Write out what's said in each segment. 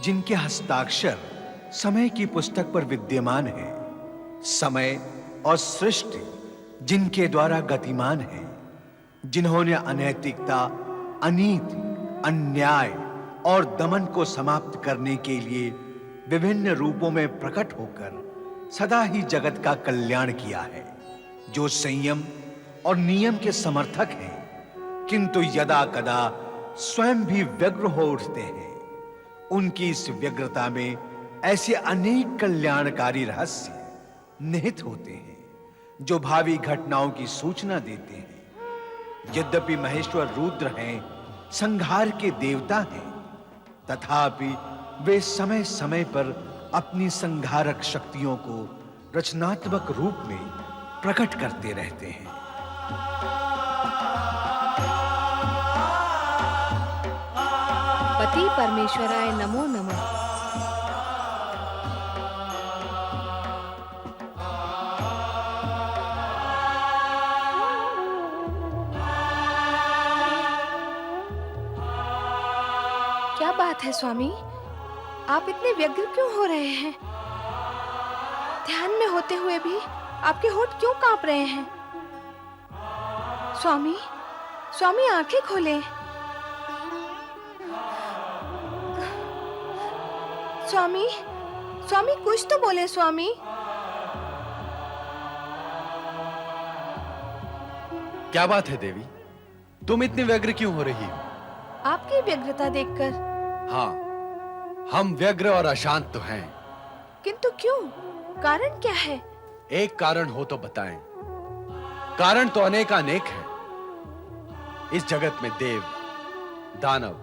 जिनके हस्ताक्षर समय की पुस्तक पर विद्यमान है, समय और सृष्टि जिनके द्वारा गतिमान है, जिन्होंने अनैतिकता, अनीति, अन्याय और दमन को समाप्त करने के लिए विभिन्न रूपों में प्रकट होकर सदा ही जगत का कल्याण किया है, जो संयम और नियम के समर्थक हैं, किंतु यदा कदा स्वयं भी व्यग्र हो उठते हैं। उनकी इस व्यग्रता में ऐसे अनेक कल्याणकारी रहस्य निहित होते हैं, जो भावी घटनाओं की सूचना देते हैं। यद्यपि महेश्वर रुद्र हैं, संहार के देवता हैं, तथापि वे समय समय पर अपनी संहारक शक्तियों को रचनात्मक रूप में प्रकट करते रहते हैं। पति परमेश्वराय नमो नमः। क्या बात है स्वामी, आप इतने व्यग्र क्यों हो रहे हैं? ध्यान में होते हुए भी आपके होंठ क्यों कांप रहे हैं? स्वामी, स्वामी आंखें खोलें। स्वामी, स्वामी कुछ तो बोले स्वामी। क्या बात है देवी, तुम इतनी व्यग्र क्यों हो रही हो? आपकी व्यग्रता देखकर। हाँ, हम व्यग्र और अशांत तो हैं। किंतु क्यों? कारण क्या है? एक कारण हो तो बताएं। कारण तो अनेकानेक है। इस जगत में देव, दानव,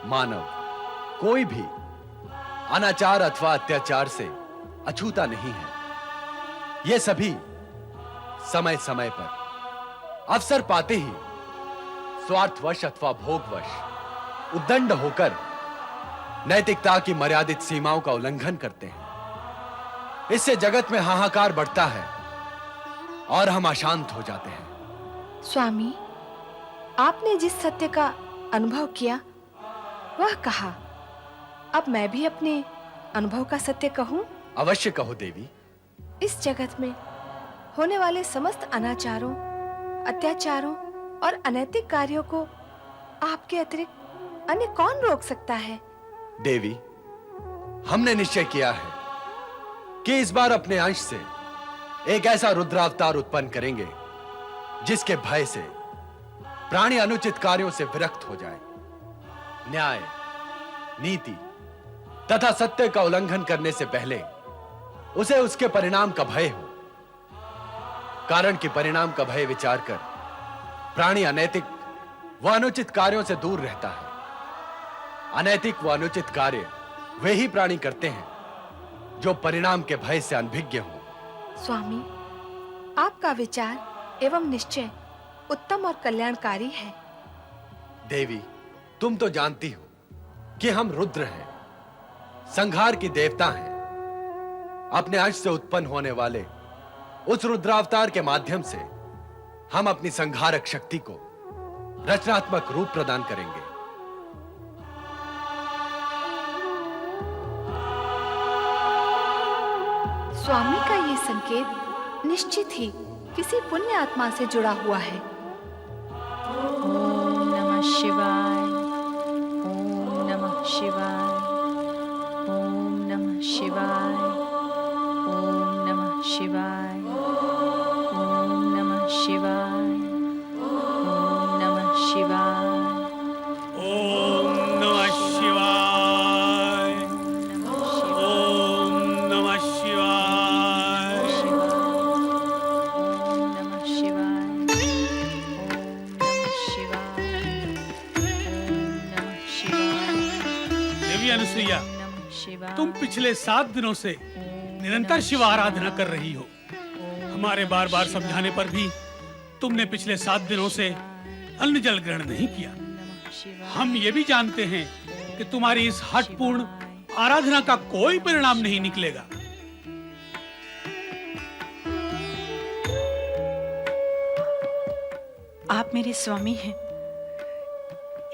मानव कोई भी अनाचार अथवा अत्याचार से अछूता नहीं है। ये सभी समय समय पर अवसर पाते ही स्वार्थवश अथवा भोगवश उद्दंड होकर नैतिकता की मर्यादित सीमाओं का उल्लंघन करते हैं। इससे जगत में हाहाकार बढ़ता है और हम अशांत हो जाते हैं। स्वामी, आपने जिस सत्य का अनुभव किया वह कहा, अब मैं भी अपने अनुभव का सत्य कहूं? अवश्य कहो देवी। इस जगत में होने वाले समस्त अनाचारों, अत्याचारों और अनैतिक कार्यों को आपके अतिरिक्त अन्य कौन रोक सकता है? देवी, हमने निश्चय किया है कि इस बार अपने अंश से एक ऐसा रुद्रावतार उत्पन्न करेंगे जिसके भय से प्राणी अनुचित कार्यों से विरक्त हो जाए, न्याय, नीति तथा सत्य का उल्लंघन करने से पहले उसे उसके परिणाम का भय हो। कारण कि परिणाम का भय विचार कर प्राणी अनैतिक व अनुचित कार्यों से दूर रहता है। अनैतिक व अनुचित कार्य वे ही प्राणी करते हैं जो परिणाम के भय से अनभिज्ञ हो। स्वामी, आपका विचार एवं निश्चय उत्तम और कल्याणकारी है। देवी, तुम तो जानती हो कि हम रुद्र हैं, संहार की देवता हैं। अपने अंश से उत्पन्न होने वाले उस रुद्रावतार के माध्यम से हम अपनी संहारक शक्ति को रचनात्मक रूप प्रदान करेंगे। स्वामी का ये संकेत निश्चित ही किसी पुण्य आत्मा से जुड़ा हुआ है। ओम नमः शिवाय, ओम नमः शिवाय, ओम नमः शिवाय, ओम नमः शिवाय, ओम नमः शिवाय, ओम नमः शिवाय, ओम नमः शिवाय, ओम नमः शिवाय। ओम नमः शिवाय, ओम नमः शिवाय, ओम नमः शिवाय, देवी अनुसुईया, नमः शिवाय। तुम पिछले 7 दिनों से निरंतर शिव आराधना कर रही हो। हमारे बार बार समझाने पर भी तुमने पिछले 7 दिनों से अन्न जल ग्रहण नहीं किया। हम ये भी जानते हैं कि तुम्हारी इस हठपूर्ण आराधना का कोई परिणाम नहीं निकलेगा। आप मेरे स्वामी हैं,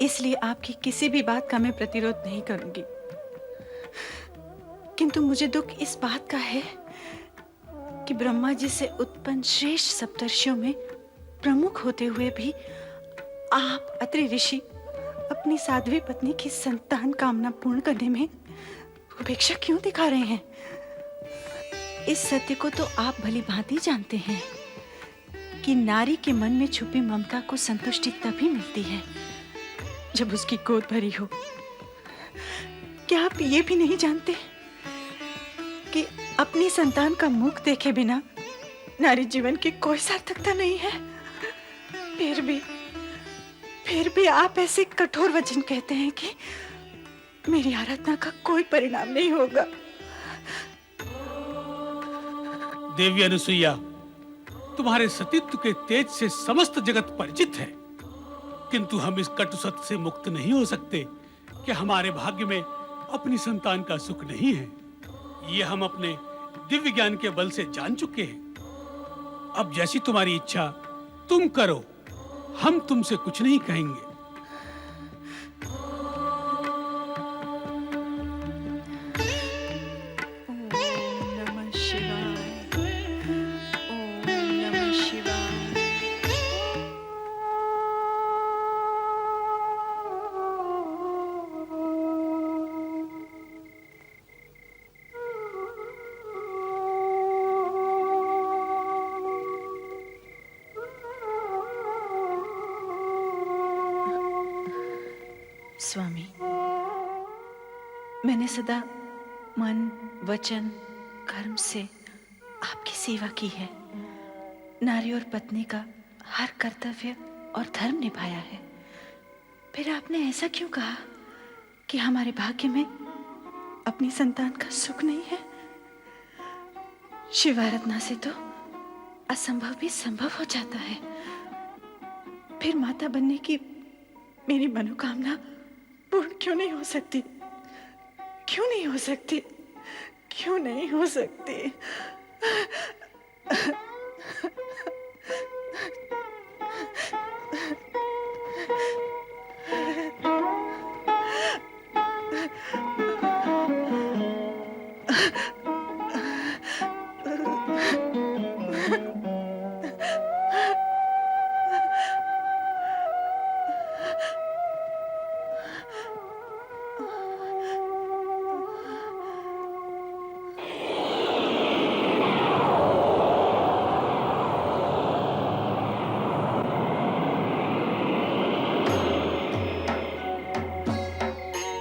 इसलिए आपकी किसी भी बात का मैं प्रतिरोध नहीं करूंगी। किंतु मुझे दुख इस बात का है कि ब्रह्मा जी से उत्पन्न श्रेष्ठ सप्तर्षियों में प्रमुख होते हुए भी आप अत्रि ऋषि अपनी साध्वी पत्नी की संतान कामना पूर्ण करने में उपेक्षा क्यों दिखा रहे हैं? इस सत्य को तो आप भली भांति जानते हैं कि नारी के मन में छुपी ममता को संतुष्टि तभी मिलती है जब उसकी गोद भरी हो। क्या आप ये भी नहीं जानते कि अपनी संतान का मुख देखे बिना नारी जीवन की कोई सार्थकता नहीं है? फिर भी आप ऐसे कठोर वचन कहते हैं कि मेरी आराधना का कोई परिणाम नहीं होगा। देवी अनुसुईया, तुम्हारे सतीत्व के तेज से समस्त जगत परिचित है, किंतु हम इस कटु सत्य से मुक्त नहीं हो सकते कि हमारे भाग्य में अपनी संतान का सुख नहीं है। ये हम अपने दिव्य ज्ञान के बल से जान चुके हैं। अब जैसी तुम्हारी इच्छा तुम करो, हम तुमसे कुछ नहीं कहेंगे। ओम नमः शिवाय। ओम नमः शिवाय। स्वामी, मैंने सदा मन, वचन, कर्म से आपकी सेवा की है। नारी और पत्नी का हर कर्तव्य और धर्म निभाया है। फिर आपने ऐसा क्यों कहा कि हमारे भाग्य में अपनी संतान का सुख नहीं है? शिवाराधना से तो असंभव भी संभव हो जाता है। फिर माता बनने की मेरी मनोकामना पूर्ण क्यों नहीं हो सकती? क्यों नहीं हो सकती? क्यों नहीं हो सकती?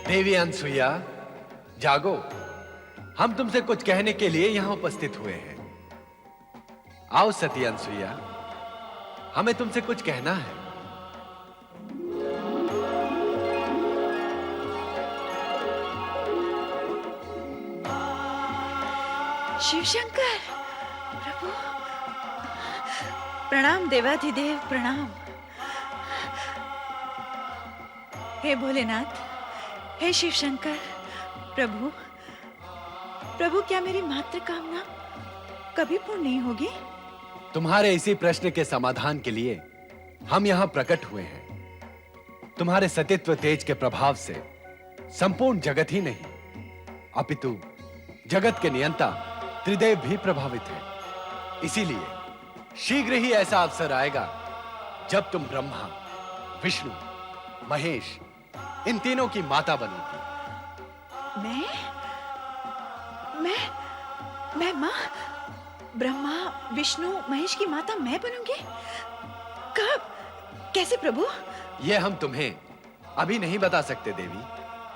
देवी अनसुईया, जागो। हम तुमसे कुछ कहने के लिए यहां उपस्थित हुए हैं। आओ सती अनसुईया, हमें तुमसे कुछ कहना है। शिवशंकर प्रभु, प्रणाम देवाधिदेव, प्रणाम। हे भोलेनाथ, हे शिवशंकर प्रभु, प्रभु क्या मेरी मात्र कामना कभी पूर्ण नहीं होगी? तुम्हारे इसी प्रश्न के समाधान के लिए हम यहां प्रकट हुए हैं। तुम्हारे सतीत्व तेज के प्रभाव से संपूर्ण जगत ही नहीं, अपितु जगत के नियंता त्रिदेव भी प्रभावित है। इसीलिए शीघ्र ही ऐसा अवसर आएगा जब तुम ब्रह्मा, विष्णु, महेश इन तीनों की माता बनोगी। मैं माँ ब्रह्मा, विष्णु, महेश की माता मैं बनूंगी? कब? कैसे प्रभु? यह हम तुम्हें अभी नहीं बता सकते देवी।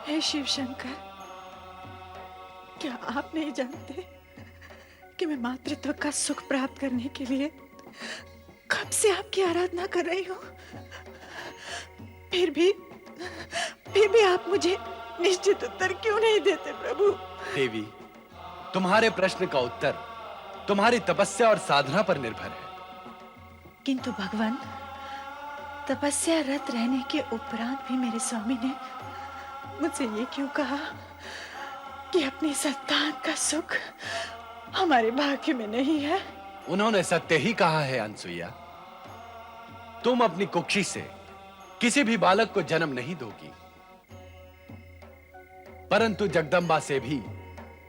हे शिव शंकर, क्या आप नहीं जानते कि मैं मातृत्व का सुख प्राप्त करने के लिए कब से आपकी आराधना कर रही हूँ? फिर भी आप मुझे निश्चित उत्तर क्यों नहीं देते प्रभु? देवी, तुम्हारे प्रश्न का उत्तर तुम्हारी तपस्या और साधना पर निर्भर है। किंतु भगवान, तपस्या रत रहने के उपरांत भी मेरे स्वामी ने मुझसे ये क्यों कहा कि अपनी संतान का सुख हमारे भाग्य में नहीं है? उन्होंने सत्य ही कहा है अनसुईया। तुम अपनी कुक्षी से किसी भी बालक को जन्म नहीं दोगी, परंतु जगदंबा से भी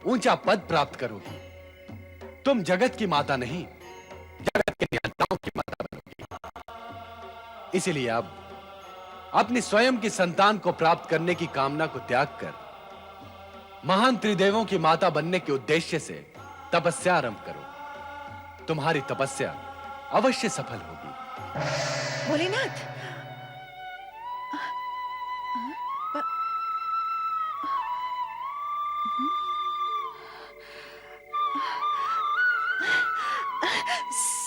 ऊंचा पद प्राप्त करोगी। तुम जगत की माता नहीं, जगत के नियंताओं की माता बनोगी। इसीलिए अब अपनी स्वयं की संतान को प्राप्त करने की कामना को त्याग कर महान त्रिदेवों की माता बनने के उद्देश्य से तपस्या आरंभ करो। तुम्हारी तपस्या अवश्य सफल होगी। भोलेनाथ,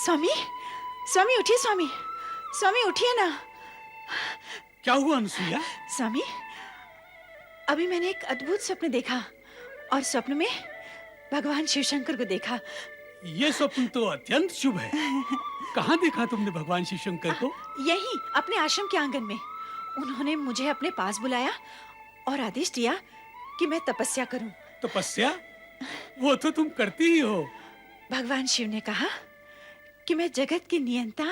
स्वामी, स्वामी उठिए, स्वामी, स्वामी उठिए ना। क्या हुआ अनसुईया? स्वामी, अभी मैंने एक अद्भुत स्वप्न देखा और स्वप्न में भगवान शिवशंकर को देखा। ये स्वप्न तो अत्यंत शुभ है। कहाँ देखा तुमने भगवान शिव शंकर को? यही अपने आश्रम के आंगन में। उन्होंने मुझे अपने पास बुलाया और आदेश दिया कि मैं तपस्या करूं। तपस्या? वो तो तुम करती ही हो। भगवान शिव ने कहा कि मैं जगत की नियंता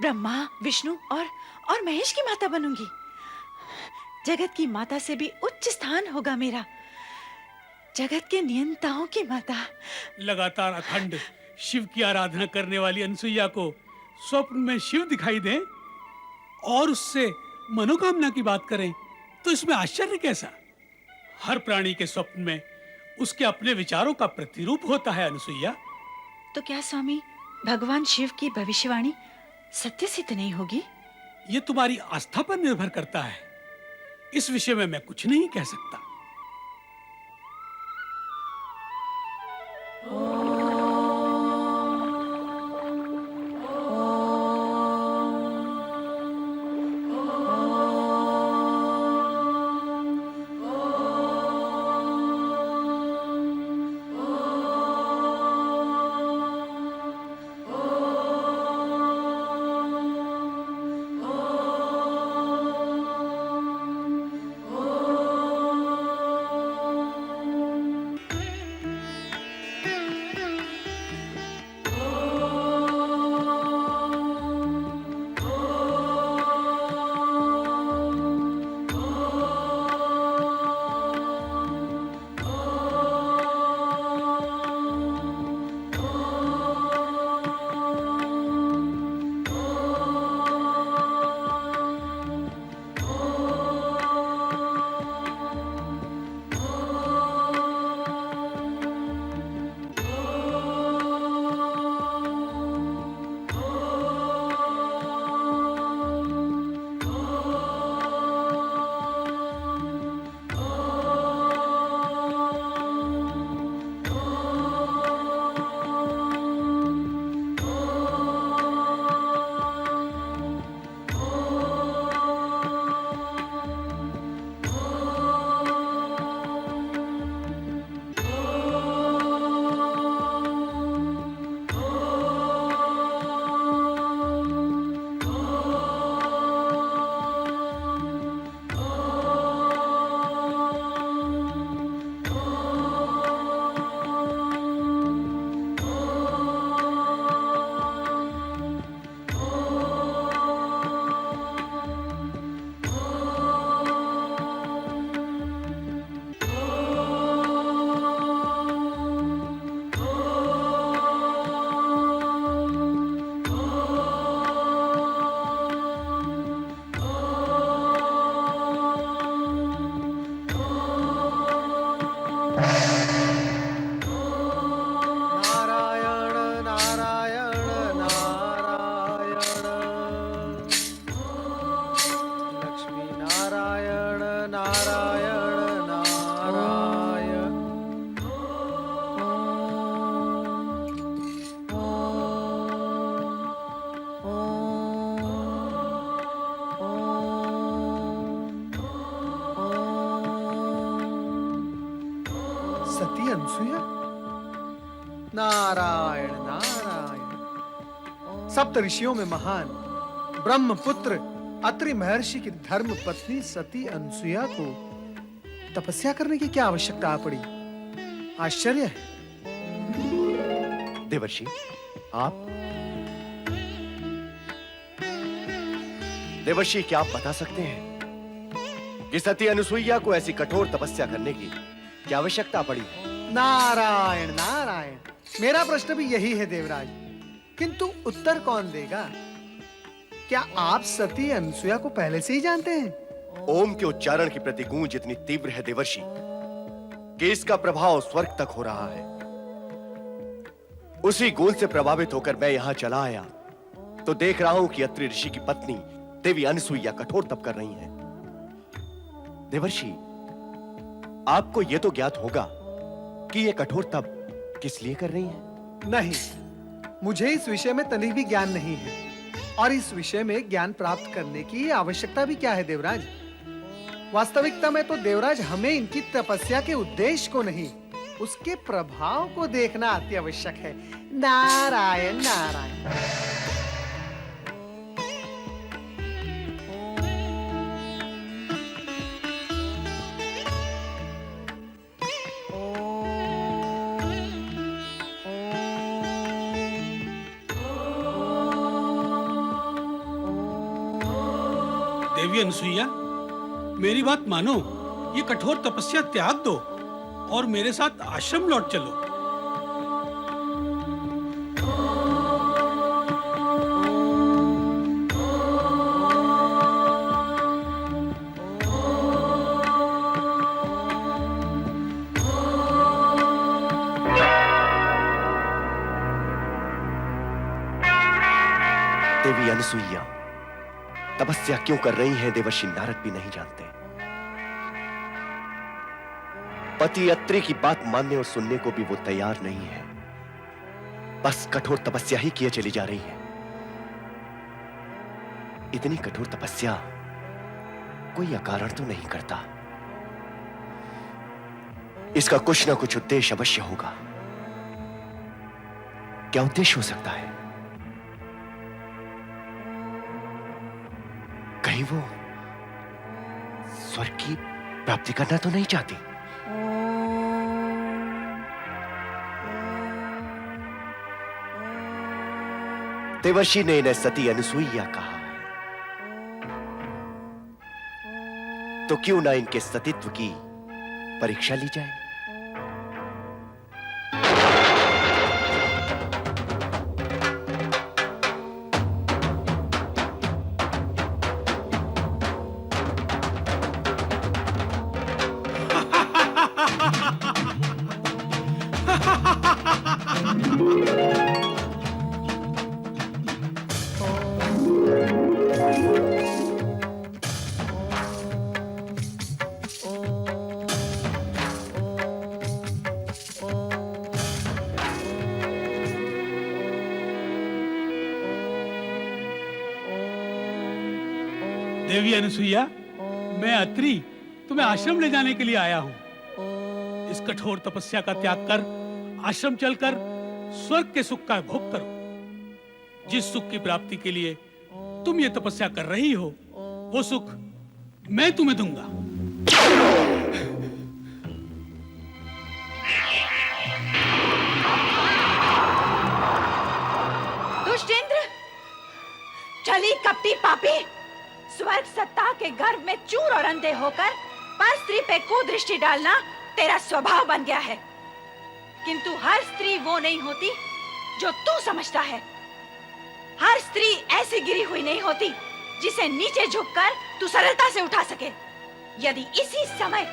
ब्रह्मा, विष्णु और महेश की माता बनूंगी। जगत की माता से भी उच्च स्थान होगा मेरा, जगत के नियंताओं की माता। लगातार अखंड शिव की आराधना करने वाली अनसुईया को स्वप्न में शिव दिखाई दे और उससे मनोकामना की बात करें तो इसमें आश्चर्य कैसा? हर प्राणी के स्वप्न में उसके अपने विचारों का प्रतिरूप होता है अनसुईया। तो क्या स्वामी, भगवान शिव की भविष्यवाणी सत्य सिद्ध नहीं होगी? ये तुम्हारी आस्था पर निर्भर करता है। इस विषय में मैं कुछ नहीं कह सकता। सती अनसुया? नारायण नारायण। सप्त ऋषियों में महान ब्रह्मपुत्र अत्रि महर्षि की धर्म पत्नी सती अनसुया को तपस्या करने की क्या आवश्यकता आ पड़ी? आश्चर्य है। देवर्षि, आप देवर्षि, क्या आप बता सकते हैं कि सती अनुसुईया को ऐसी कठोर तपस्या करने की क्या आवश्यकता पड़ी? नारायण नारायण, मेरा प्रश्न भी यही है देवराज, किंतु उत्तर कौन देगा? क्या आप सती अनसुया को पहले से ही जानते हैं? ओम के उच्चारण की प्रति गूंज इतनी तीव्र है देवर्षि कि इसका प्रभाव स्वर्ग तक हो रहा है। उसी गूंज से प्रभावित होकर मैं यहां चला आया तो देख रहा हूं कि अत्रि ऋषि की पत्नी देवी अनसुईया कठोर तप कर रही हैं। देवर्षि, आपको यह तो ज्ञात होगा कि यह कठोर तप किस लिए कर रही हैं? नहीं, मुझे इस विषय में तनिक भी ज्ञान नहीं है, और इस विषय में ज्ञान प्राप्त करने की आवश्यकता भी क्या है देवराज? वास्तविकता में तो देवराज हमें इनकी तपस्या के उद्देश्य को नहीं, उसके प्रभाव को देखना अति आवश्यक है। नारायण नारायण। देवी अनसुईया, मेरी बात मानो, ये कठोर तपस्या त्याग दो और मेरे साथ आश्रम लौट चलो। देवी अनसुईया तपस्या क्यों कर रही हैं देवर्षि नारद भी नहीं जानते। पति अत्रि की बात मानने और सुनने को भी वो तैयार नहीं है, बस कठोर तपस्या ही किए चली जा रही है। इतनी कठोर तपस्या कोई अकारण तो नहीं करता, इसका कुछ ना कुछ उद्देश्य अवश्य होगा। क्या उद्देश्य हो सकता है? कहीं वो स्वर्ग की प्राप्ति करना तो नहीं चाहती? देवर्षि ने इन्हें सती अनसुईया कहा है, तो क्यों ना इनके सतीत्व की परीक्षा ली जाए। देवी अनसुईया, मैं अत्रि तुम्हें आश्रम ले जाने के लिए आया हूं। इस कठोर तपस्या का त्याग कर आश्रम चलकर स्वर्ग के सुख का भोग करो। जिस सुख की प्राप्ति के लिए तुम ये तपस्या कर रही हो, वो सुख मैं तुम्हें दूंगा। दुष्टेंद्र, चली कपटी पापी, स्वर्ग सत्ता के गर्भ में चूर और अंधे होकर पर स्त्री पे कुदृष्टि डालना तेरा स्वभाव बन गया है। किंतु हर स्त्री वो नहीं होती जो तू समझता है। हर स्त्री ऐसी गिरी हुई नहीं होती जिसे नीचे झुककर तू सरलता से उठा सके। यदि इसी समय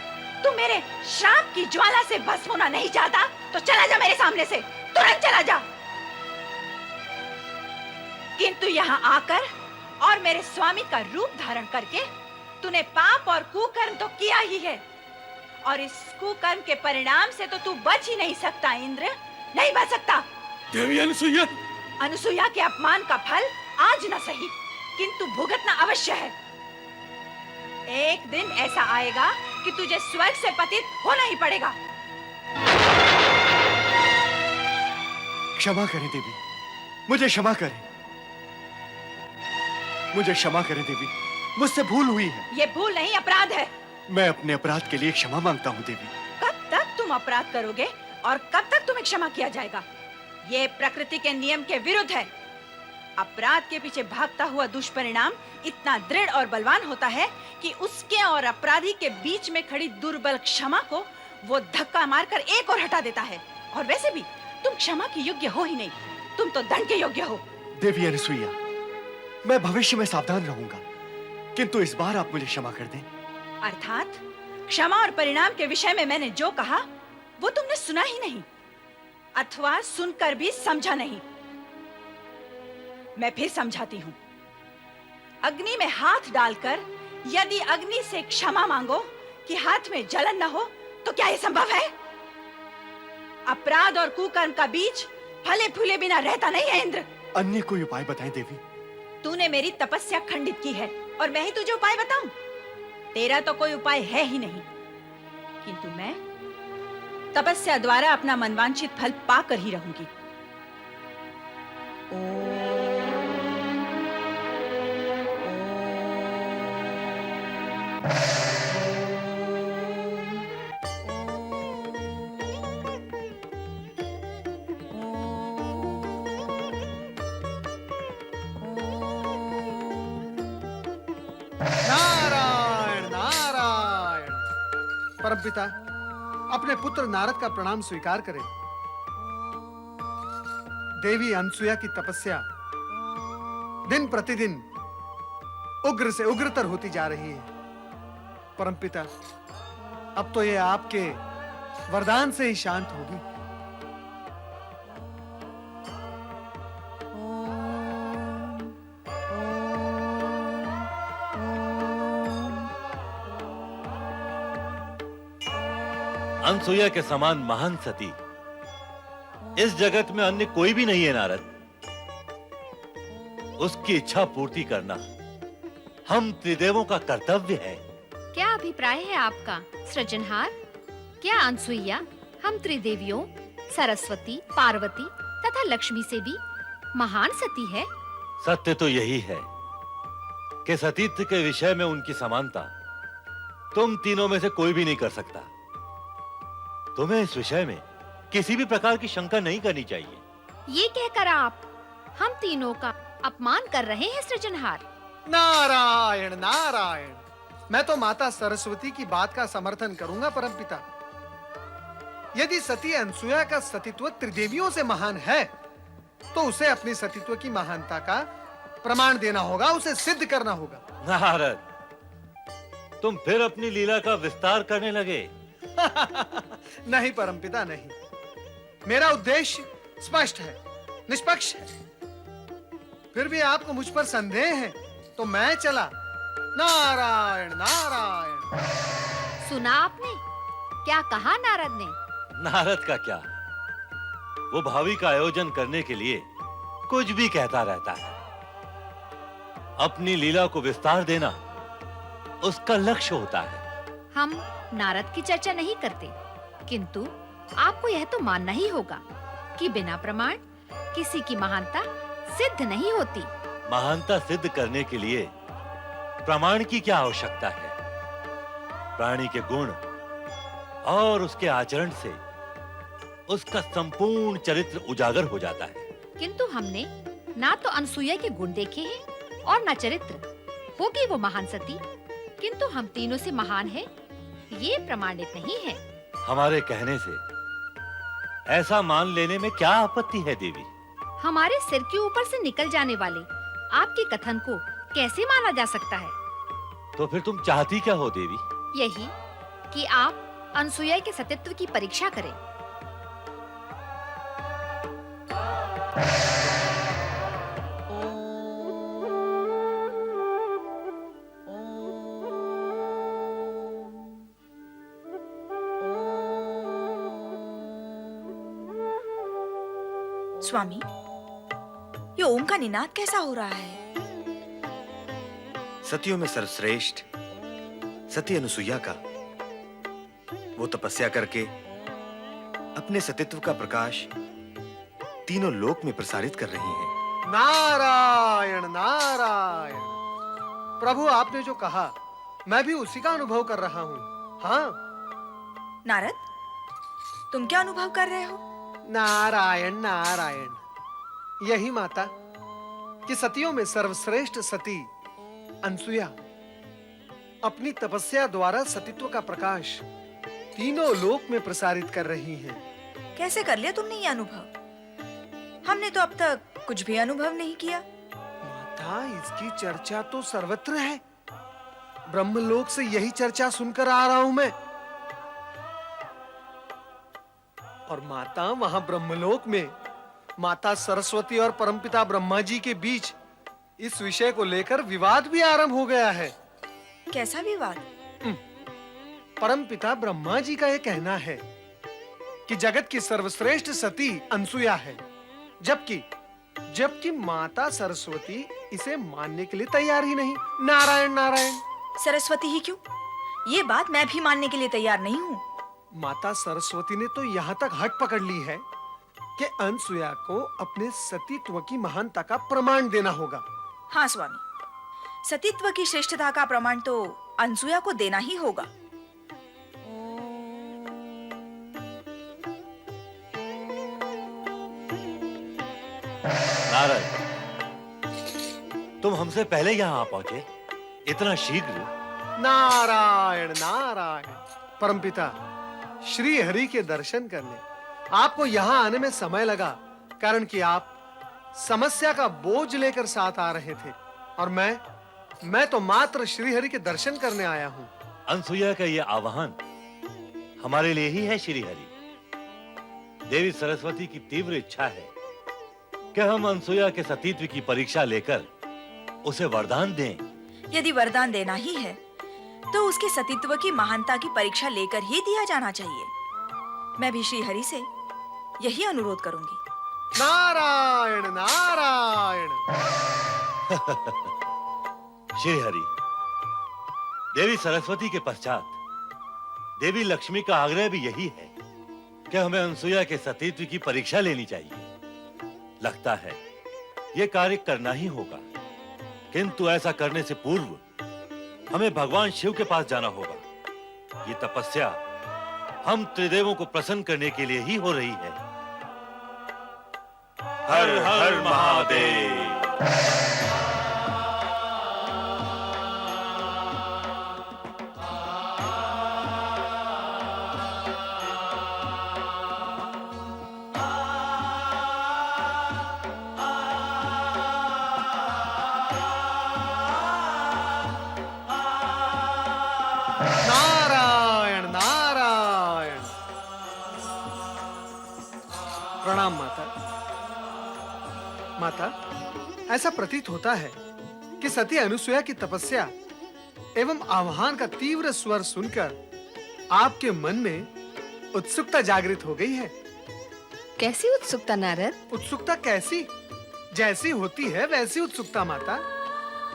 तू मेरे श्राप की ज्वाला से भस्म होना नहीं चाहता तो चला जा मेरे सामने से, तुरंत चला जा। किंतु यहाँ आकर और मेरे स्वामी का रूप धारण करके तूने पाप और कुकर्म तो किया ही है, और इस कुकर्म के परिणाम से तो तू बच ही नहीं सकता इंद्र, नहीं बच सकता। देवी अनसुईया, अनसुईया के अपमान का फल आज न सही किंतु भुगतना अवश्य है। एक दिन ऐसा आएगा कि तुझे स्वर्ग से पतित होना ही पड़ेगा। क्षमा करें देवी, मुझे क्षमा करें, मुझे क्षमा करें देवी, मुझसे भूल हुई है। ये भूल नहीं, अपराध है। मैं अपने अपराध के लिए क्षमा मांगता हूँ देवी। कब तक तुम अपराध करोगे और कब तक तुम्हें क्षमा किया जाएगा? ये प्रकृति के नियम के विरुद्ध है। अपराध के पीछे भागता हुआ दुष्परिणाम इतना दृढ़ और बलवान होता है कि उसके और अपराधी के बीच में खड़ी दुर्बल क्षमा को वो धक्का मारकर एक और हटा देता है। और वैसे भी तुम क्षमा के योग्य हो ही नहीं, तुम तो दंड के योग्य हो। देवी अनुसुईया, मैं भविष्य में सावधान रहूंगा, किंतु इस बार आप मुझे क्षमा कर दें। अर्थात क्षमा और परिणाम के विषय में मैंने जो कहा वो तुमने सुना ही नहीं, अथवा सुनकर भी समझा नहीं। मैं फिर समझाती हूं। अग्नि में हाथ डालकर यदि अग्नि से क्षमा मांगो कि हाथ में जलन न हो, तो क्या यह संभव है? अपराध और कुकर्म का बीज फले फूले बिना रहता नहीं है इंद्र। अन्य कोई उपाय बताएं देवी। तूने मेरी तपस्या खंडित की है और मैं ही तुझे उपाय बताऊं? तेरा तो कोई उपाय है ही नहीं, किंतु मैं तपस्या द्वारा अपना मनवांछित फल पाकर ही रहूंगी। नारायण नारायण। परमपिता, अपने पुत्र नारद का प्रणाम स्वीकार करें। देवी अनसुया की तपस्या दिन प्रतिदिन उग्र से उग्रतर होती जा रही है। परमपिता, अब तो ये आपके वरदान से ही शांत होगी। अनसुया के समान महान सती इस जगत में अन्य कोई भी नहीं है नारद। उसकी इच्छा पूर्ति करना हम त्रिदेवों का कर्तव्य है। क्या अभिप्राय है आपका सृजनहार? क्या अनसुईया हम त्रिदेवियों सरस्वती, पार्वती तथा लक्ष्मी से भी महान सती है? सत्य तो यही है कि सतीत्व के विषय में उनकी समानता तुम तीनों में से कोई भी नहीं कर सकता। तुम्हें इस विषय में किसी भी प्रकार की शंका नहीं करनी चाहिए। ये कहकर आप हम तीनों का अपमान कर रहे हैं सृजनहार। नारायण नारायण। मैं तो माता सरस्वती की बात का समर्थन करूंगा परमपिता। यदि सती अनसुया का सतीत्व त्रिदेवियों से महान है, तो उसे अपनी सतीत्व की महानता का प्रमाण देना होगा, उसे सिद्ध करना होगा। नारद, तुम फिर अपनी लीला का विस्तार करने लगे। नहीं परमपिता, नहीं। मेरा उद्देश्य स्पष्ट है, निष्पक्ष है। फिर भी आपको मुझ पर संदेह है, तो मैं चला। नारायण नारायण। सुना आपने क्या कहा नारद ने? नारद का क्या, वो भावी का आयोजन करने के लिए कुछ भी कहता रहता है। अपनी लीला को विस्तार देना उसका लक्ष्य होता है। हम नारद की चर्चा नहीं करते, किंतु आपको यह तो मानना ही होगा कि बिना प्रमाण किसी की महानता सिद्ध नहीं होती। महानता सिद्ध करने के लिए प्रमाण की क्या आवश्यकता है? प्राणी के गुण और उसके आचरण से उसका संपूर्ण चरित्र उजागर हो जाता है। किंतु हमने ना तो अनसुया के गुण देखे हैं और ना चरित्र। होगी वो महान सती, किंतु हम तीनों से महान है ये प्रमाणित नहीं है। हमारे कहने से ऐसा मान लेने में क्या आपत्ति है देवी? हमारे सिर के ऊपर से निकल जाने वाले आपके कथन को कैसे माना जा सकता है? तो फिर तुम चाहती क्या हो देवी? यही कि आप अनसुया के सतीत्व की परीक्षा करें। स्वामी, ये ओम का निनाद कैसा हो रहा है? सतियों में सर्वश्रेष्ठ सती अनुसुईया का वो तपस्या करके अपने सतीत्व का प्रकाश तीनों लोक में प्रसारित कर रही हैं। नारायण नारायण। प्रभु, आपने जो कहा मैं भी उसी का अनुभव कर रहा हूँ। हाँ नारद, तुम क्या अनुभव कर रहे हो? नारायण नारायण। यही माता कि सतियों में सर्वश्रेष्ठ सती अनसुया अपनी तपस्या द्वारा सतीत्व का प्रकाश तीनों लोक में प्रसारित कर रही हैं। कैसे कर लिया तुमने ये अनुभव? हमने तो अब तक कुछ भी अनुभव नहीं किया। माता, इसकी चर्चा तो सर्वत्र है। ब्रह्मलोक से यही चर्चा सुनकर आ रहा हूं मैं। और माता, वहां ब्रह्मलोक में माता सरस्वती और परमपिता ब्रह्मा जी के बीच इस विषय को लेकर विवाद भी आरंभ हो गया है। कैसा विवाद? परमपिता ब्रह्मा जी का यह कहना है कि जगत की सर्वश्रेष्ठ सती अनसुया है, जबकि माता सरस्वती इसे मानने के लिए तैयार ही नहीं। नारायण नारायण। सरस्वती ही क्यों? ये बात मैं भी मानने के लिए तैयार नहीं हूँ। माता सरस्वती ने तो यहाँ तक हट पकड़ ली है कि अनसुया को अपने सतीत्व की महानता का प्रमाण देना होगा। हाँ स्वामी, सतीत्व की श्रेष्ठता का प्रमाण तो अनसुया को देना ही होगा। नारद, तुम हमसे पहले यहाँ आ पहुंचे, इतना शीघ्र? नारायण नारायण। परमपिता, श्री हरि के दर्शन करने आपको यहाँ आने में समय लगा, कारण कि आप समस्या का बोझ लेकर साथ आ रहे थे, और मैं तो मात्र श्री हरि के दर्शन करने आया हूँ। अनसुया का ये आह्वान हमारे लिए ही है श्री हरि। देवी सरस्वती की तीव्र इच्छा है कि हम अनसुया के सतीत्व की परीक्षा लेकर उसे वरदान दें। यदि वरदान देना ही है तो उसके सतीत्व की महानता की परीक्षा लेकर ही दिया जाना चाहिए। मैं भी श्री हरि से यही अनुरोध करूंगी। नारायण नारायण। श्री हरि, देवी सरस्वती के पश्चात देवी लक्ष्मी का आग्रह भी यही है कि हमें अनसुया के सतीत्व की परीक्षा लेनी चाहिए। लगता है यह कार्य करना ही होगा, किंतु ऐसा करने से पूर्व हमें भगवान शिव के पास जाना होगा। ये तपस्या हम त्रिदेवों को प्रसन्न करने के लिए ही हो रही है। हर हर महादेव। नारायण नारायण। प्रणाम माता। माता, ऐसा प्रतीत होता है कि सती अनुसुया की तपस्या एवं आह्वान का तीव्र स्वर सुनकर आपके मन में उत्सुकता जागृत हो गई है। कैसी उत्सुकता नारद? उत्सुकता कैसी? जैसी होती है वैसी उत्सुकता माता।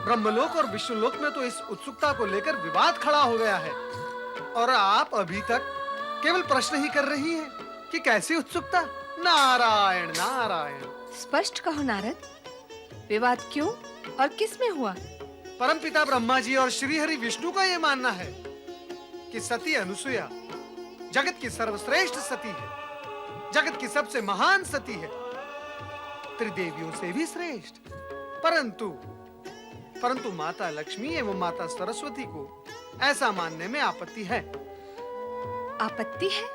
ब्रह्मलोक और विष्णुलोक में तो इस उत्सुकता को लेकर विवाद खड़ा हो गया है, और आप अभी तक केवल प्रश्न ही कर रही हैं कि कैसी उत्सुकता। नारायण नारायण। स्पष्ट कहो नारद, विवाद क्यों और किस में हुआ? परमपिता ब्रह्मा जी और श्री हरि विष्णु का यह मानना है कि सती अनुसुया जगत की सर्वश्रेष्ठ सती है, जगत की सबसे महान सती है, त्रिदेवियों से भी श्रेष्ठ। परंतु माता लक्ष्मी एवं माता सरस्वती को ऐसा मानने में आपत्ति है। आपत्ति है?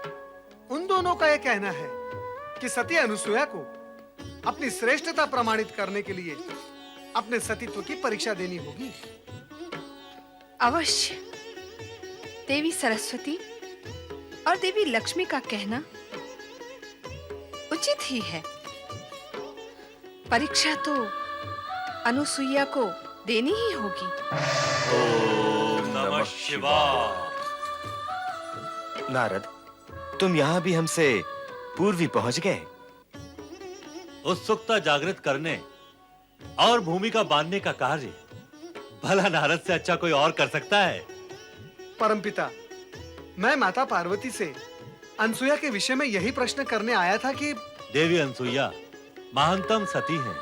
उन दोनों का यह कहना है कि सती अनुसुया को अपनी श्रेष्ठता प्रमाणित करने के लिए अपने सतीत्व की परीक्षा देनी होगी। अवश्य। देवी सरस्वती और देवी लक्ष्मी का कहना उचित ही है। परीक्षा तो अनुसुईया को देनी ही होगी। ओम नमः शिवाय। नारद, तुम यहाँ भी हमसे पूर्व ही पहुंच गए। उत्सुकता जागृत करने और भूमिका बांधने का कार्य भला नारद से अच्छा कोई और कर सकता है? परमपिता, मैं माता पार्वती से अनसुया के विषय में यही प्रश्न करने आया था कि देवी अनसुईया महानतम सती हैं।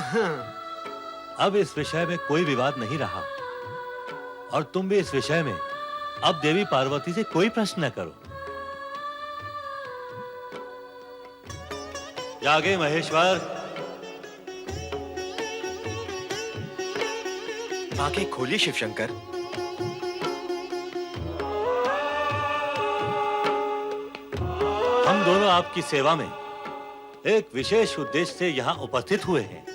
हाँ। अब इस विषय में कोई विवाद नहीं रहा, और तुम भी इस विषय में अब देवी पार्वती से कोई प्रश्न न करो। जागे महेश्वर। आंखें खोलिए शिवशंकर। हम दोनों आपकी सेवा में एक विशेष उद्देश्य से यहाँ उपस्थित हुए हैं।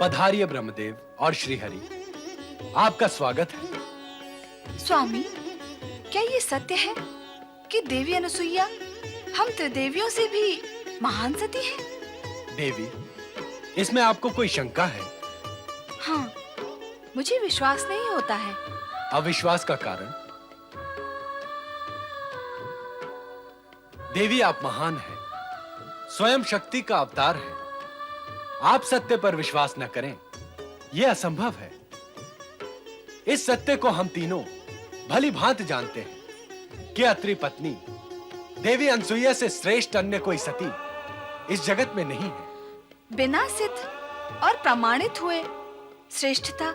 पधारिए ब्रह्मदेव और श्रीहरि, आपका स्वागत है। स्वामी, क्या ये सत्य है कि देवी अनुसुईया हम त्रिदेवियों से भी महान सती है? देवी, इसमें आपको कोई शंका है? हाँ, मुझे विश्वास नहीं होता है। अविश्वास का कारण? देवी, आप महान हैं, स्वयं शक्ति का अवतार है। आप सत्य पर विश्वास न करें, यह असंभव है। इस सत्य को हम तीनों भली भांति जानते हैं कि अत्रि पत्नी देवी अनसुईया से श्रेष्ठ अन्य कोई सती इस जगत में नहीं है। बिना सिद्ध और प्रमाणित हुए श्रेष्ठता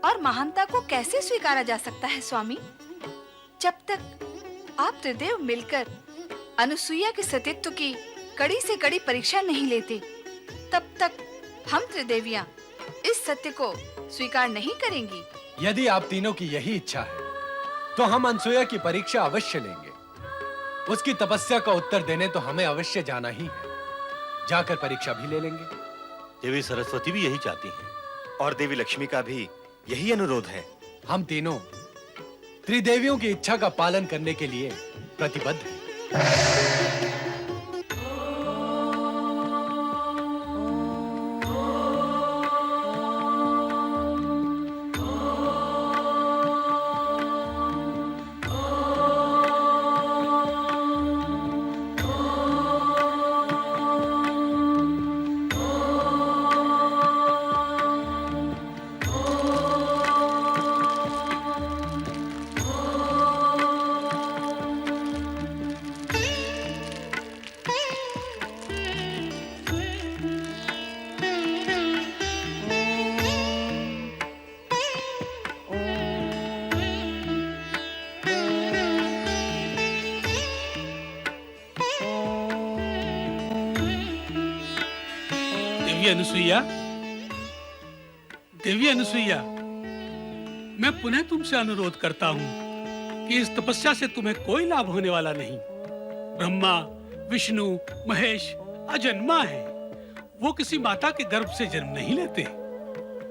और महानता को कैसे स्वीकारा जा सकता है स्वामी? जब तक आप त्रिदेव मिलकर अनुसुईया के सतीत्व की कड़ी से कड़ी परीक्षा नहीं लेते, तब तक हम त्रिदेवियां इस सत्य को स्वीकार नहीं करेंगी। यदि आप तीनों की यही इच्छा है, तो हम अनसुईया की परीक्षा अवश्य लेंगे। उसकी तपस्या का उत्तर देने तो हमें अवश्य जाना ही है। जाकर परीक्षा भी ले लेंगे। देवी सरस्वती भी यही चाहती हैं। और देवी लक्ष्मी का भी यही अनुरोध है। हम तीनों त्रिदेवियों की इच्छा का पालन करने के लिए प्रतिबद्ध हैं। देवी अनुसुईया, मैं पुनः तुमसे अनुरोध करता हूँ कि इस तपस्या से तुम्हें कोई लाभ होने वाला नहीं। ब्रह्मा, विष्णु, महेश अजन्मा है। वो किसी माता के गर्भ से जन्म नहीं लेते।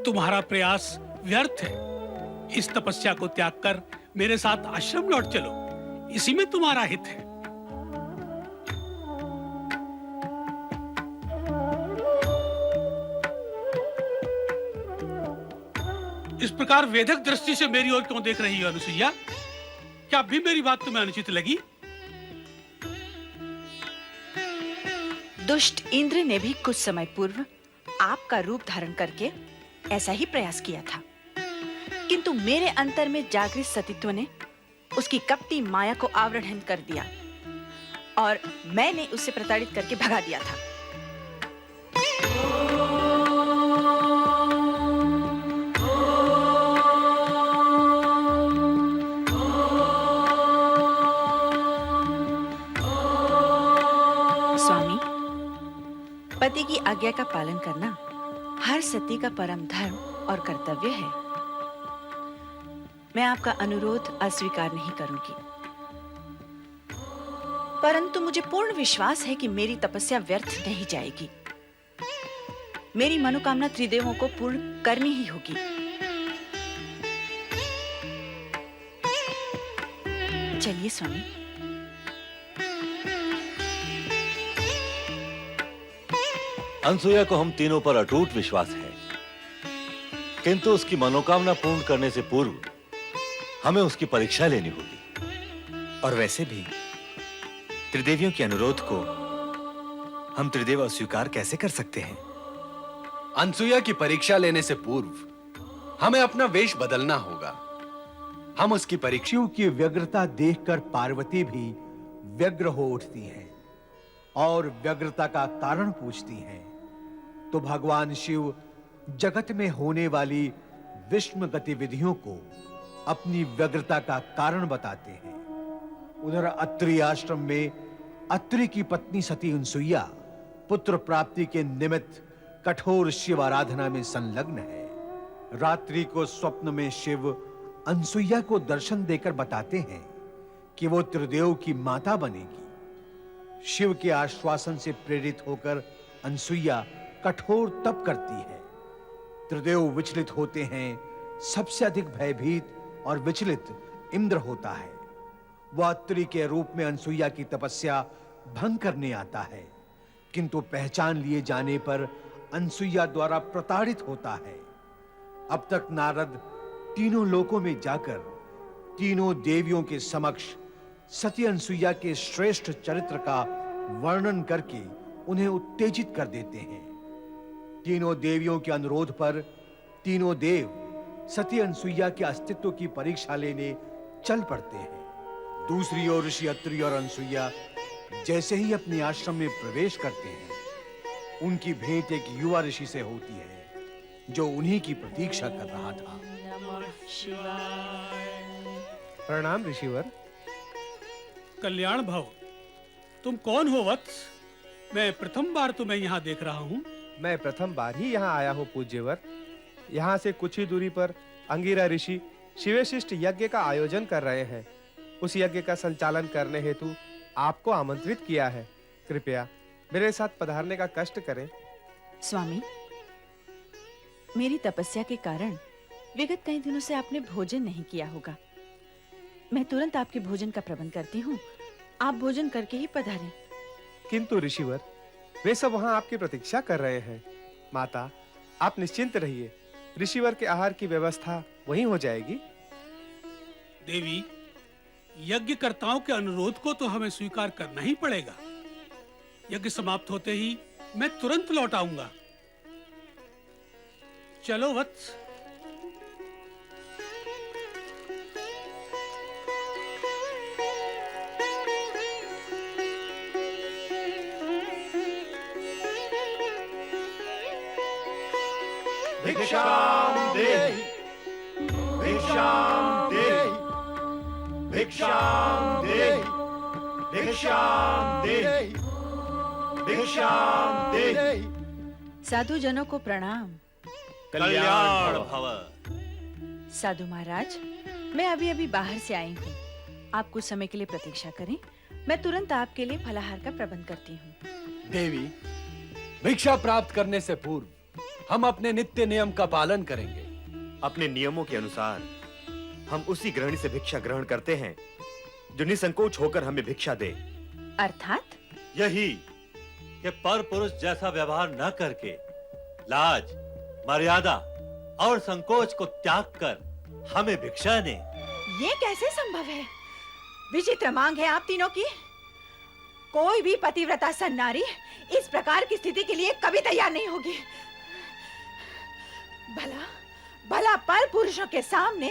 तुम्हारा प्रयास व्यर्थ है। इस तपस्या को त्याग कर मेरे साथ आश्रम लौट चलो, इसी में तुम्हारा हित है। इस प्रकार वेधक दृष्टि से मेरी ओर क्यों देख रही हो अनुसुईया? क्या भी मेरी बात तुम्हें अनुचित लगी? दुष्ट इंद्र ने भी कुछ समय पूर्व आपका रूप धारण करके ऐसा ही प्रयास किया था, किंतु मेरे अंतर में जागृत सतीत्व ने उसकी कपटी माया को आवरण कर दिया और मैंने उसे प्रताड़ित करके भगा दिया था। पति की आज्ञा का पालन करना हर सती का परम धर्म और कर्तव्य है। मैं आपका अनुरोध अस्वीकार नहीं करूंगी, परंतु मुझे पूर्ण विश्वास है कि मेरी तपस्या व्यर्थ नहीं जाएगी। मेरी मनोकामना त्रिदेवों को पूर्ण करनी ही होगी। चलिए स्वामी। अनसुईया को हम तीनों पर अटूट विश्वास है, किंतु उसकी मनोकामना पूर्ण करने से पूर्व हमें उसकी परीक्षा लेनी होगी। और वैसे भी त्रिदेवियों के अनुरोध को हम त्रिदेव अस्वीकार कैसे कर सकते हैं? अनसुईया की परीक्षा लेने से पूर्व हमें अपना वेश बदलना होगा। हम उसकी परीक्षाओं की व्यग्रता देखकर पार्वती भी व्यग्र हो उठती हैं और व्यग्रता का कारण पूछती हैं। तो भगवान शिव जगत में होने वाली विषम गतिविधियों को अपनी व्यग्रता का कारण बताते हैं। उधर अत्रि आश्रम में अत्रि की पत्नी सती अनसुईया पुत्र प्राप्ति के निमित्त कठोर शिव आराधना में संलग्न है। रात्रि को स्वप्न में शिव अनसुईया को दर्शन देकर बताते हैं कि वो त्रिदेव की माता बनेगी। शिव के आश्वासन से प्रेरित होकर अनसुईया कठोर तप करती है। त्रिदेव विचलित होते हैं। सबसे अधिक भयभीत और विचलित इंद्र होता है। वह अत्रि के रूप में अनसुईया की तपस्या भंग करने आता है, किंतु पहचान लिए जाने पर अनसुईया द्वारा प्रताड़ित होता है। अब तक नारद तीनों लोकों में जाकर तीनों देवियों के समक्ष सती अनसुईया के श्रेष्ठ चरित्र का वर्णन करके उन्हें उत्तेजित कर देते हैं। तीनों देवियों के अनुरोध पर तीनों देव सती अनसुईया के अस्तित्व की परीक्षा लेने चल पड़ते हैं। दूसरी ओर ऋषि अत्रि और अनसुईया जैसे ही अपने आश्रम में प्रवेश करते हैं, उनकी भेंट एक युवा ऋषि से होती है जो उन्हीं की प्रतीक्षा कर रहा था। प्रणाम ऋषिवर। कल्याण भव। तुम कौन हो वत्स? मैं प्रथम बार तुम्हें यहाँ देख रहा हूँ। मैं प्रथम बार ही यहाँ आया हूँ पूज्यवर। यहाँ से कुछ ही दूरी पर अंगिरा ऋषि शिवशिष्ट यज्ञ का आयोजन कर रहे हैं। उस यज्ञ का संचालन करने हेतु आपको आमंत्रित किया है। कृपया मेरे साथ पधारने का कष्ट करें। स्वामी, मेरी तपस्या के कारण विगत कई दिनों से आपने भोजन नहीं किया होगा। मैं तुरंत आपके भोजन का प्रबंध करती हूँ। आप भोजन करके ही पधारें। किंतु ऋषिवर, वे सब वहाँ आपकी प्रतीक्षा कर रहे हैं। माता, आप निश्चिंत रहिए। ऋषिवर के आहार की व्यवस्था वहीं हो जाएगी। देवी, यज्ञकर्ताओं के अनुरोध को तो हमें स्वीकार करना ही पड़ेगा। यज्ञ समाप्त होते ही मैं तुरंत लौट आऊंगा। चलो वत्स। भिक्षाम देहि, भिक्षाम देहि, भिक्षाम देहि, भिक्षाम देहि, भिक्षाम देहि। साधु जनों को प्रणाम। कल्याण भव। साधु महाराज, मैं अभी अभी बाहर से आई हूँ। आप कुछ समय के लिए प्रतीक्षा करें। मैं तुरंत आपके लिए फलाहार का प्रबंध करती हूँ। देवी, भिक्षा प्राप्त करने से पूर्व हम अपने नित्य नियम का पालन करेंगे। अपने नियमों के अनुसार हम उसी गृहिणी से भिक्षा ग्रहण करते हैं जो निसंकोच होकर हमें भिक्षा दे। अर्थात यही कि पर पुरुष जैसा व्यवहार न करके लाज, मर्यादा और संकोच को त्याग कर हमें भिक्षा दे। ये कैसे संभव है? विचित्र मांग है आप तीनों की। कोई भी पतिव्रता सन्नारी इस प्रकार की स्थिति के लिए कभी तैयार नहीं होगी। भला भला पर पुरुषों के सामने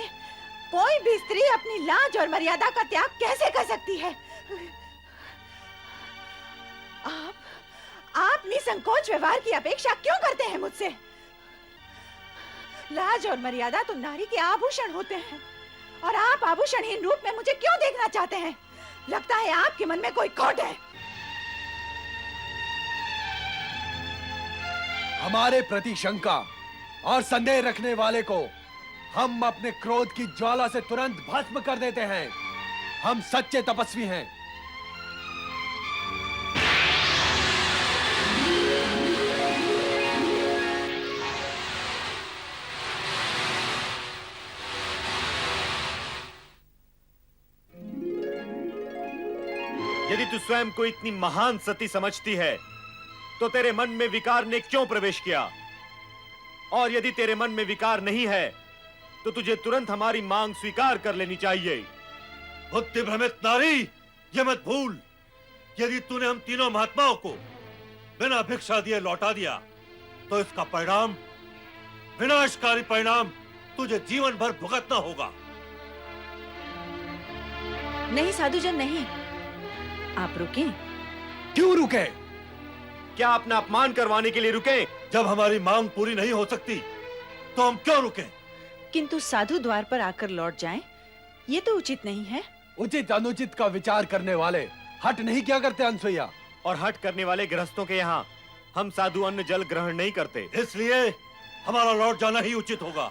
कोई भी स्त्री अपनी लाज और मर्यादा का त्याग कैसे कर सकती है? आप निसंकोच व्यवहार की अपेक्षा क्यों करते हैं मुझसे? लाज और मर्यादा तो नारी के आभूषण होते हैं, और आप आभूषणहीन रूप में मुझे क्यों देखना चाहते हैं? लगता है आपके मन में कोई खोट है। हमारे प्रति शंका और संदेह रखने वाले को हम अपने क्रोध की ज्वाला से तुरंत भस्म कर देते हैं। हम सच्चे तपस्वी हैं। यदि तू स्वयं को इतनी महान सती समझती है तो तेरे मन में विकार ने क्यों प्रवेश किया? और यदि तेरे मन में विकार नहीं है तो तुझे तुरंत हमारी मांग स्वीकार कर लेनी चाहिए। बुद्धि भ्रमित नारी, ये मत भूल, यदि तूने हम तीनों महात्माओं को बिना भिक्षा दिए लौटा दिया तो इसका परिणाम, विनाशकारी परिणाम तुझे जीवन भर भुगतना होगा। नहीं साधुजन, नहीं। आप रुकें। क्यों रुके? क्या अपना अपमान करवाने के लिए रुके? जब हमारी मांग पूरी नहीं हो सकती तो हम क्यों रुके? किंतु साधु द्वार पर आकर लौट जाएं, ये तो उचित नहीं है। उचित अनुचित का विचार करने वाले हट नहीं क्या करते अनसुईया? और हट करने वाले गृहस्थों के यहाँ हम साधु अन्न जल ग्रहण नहीं करते। इसलिए हमारा लौट जाना ही उचित होगा।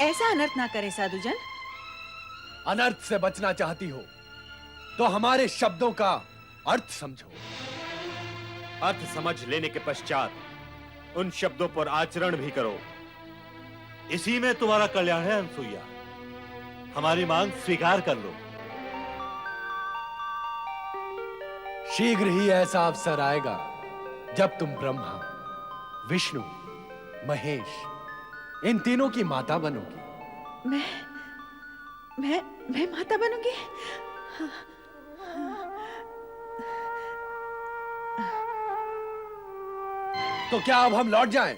ऐसा अनर्थ ना करे साधुजन। अनर्थ से बचना चाहती हो तो हमारे शब्दों का अर्थ समझो। अर्थ समझ लेने के पश्चात उन शब्दों पर आचरण भी करो। इसी में तुम्हारा कल्याण है अनसुईया। हमारी मांग स्वीकार कर लो। शीघ्र ही ऐसा अवसर आएगा जब तुम ब्रह्मा, विष्णु, महेश इन तीनों की माता बनोगी। मैं माता बनूंगी? तो क्या अब हम लौट जाएं?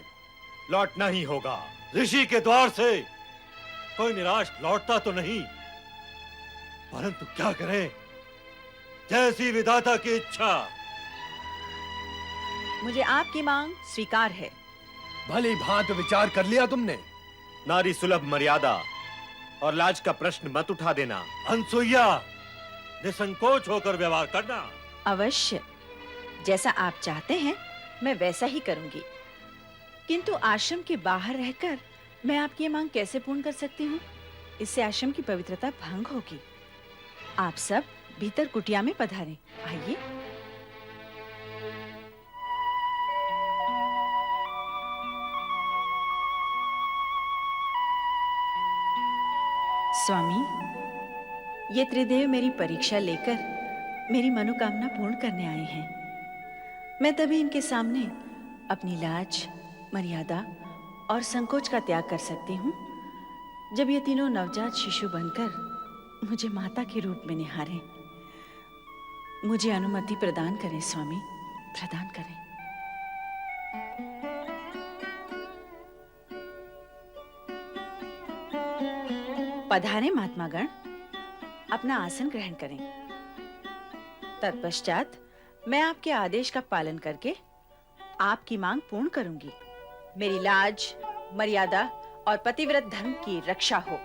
लौटना ही होगा। ऋषि के द्वार से कोई निराश लौटता तो नहीं, परंतु क्या करें, जैसी विधाता की इच्छा। मुझे आपकी मांग स्वीकार है। भली भांति विचार कर लिया तुमने? नारी सुलभ मर्यादा और लाज का प्रश्न मत उठा देना। अनसुईया, निसंकोच होकर व्यवहार करना। अवश्य, जैसा आप चाहते हैं मैं वैसा ही करूंगी। किंतु आश्रम के बाहर रहकर मैं आपकी ये मांग कैसे पूर्ण कर सकती हूँ? इससे आश्रम की पवित्रता भंग होगी। आप सब भीतर कुटिया में पधारें। आइए। स्वामी, ये त्रिदेव मेरी परीक्षा लेकर मेरी मनोकामना पूर्ण करने आए हैं। मैं तभी इनके सामने अपनी लाज, मर्यादा और संकोच का त्याग कर सकती हूँ जब ये तीनों नवजात शिशु बनकर मुझे माता के रूप में निहारें। मुझे अनुमति प्रदान करें स्वामी, प्रदान करें। पधारें महात्मागण, अपना आसन ग्रहण करें। तत्पश्चात मैं आपके आदेश का पालन करके आपकी मांग पूर्ण करूंगी। मेरी लाज, मर्यादा और पतिव्रत धर्म की रक्षा हो।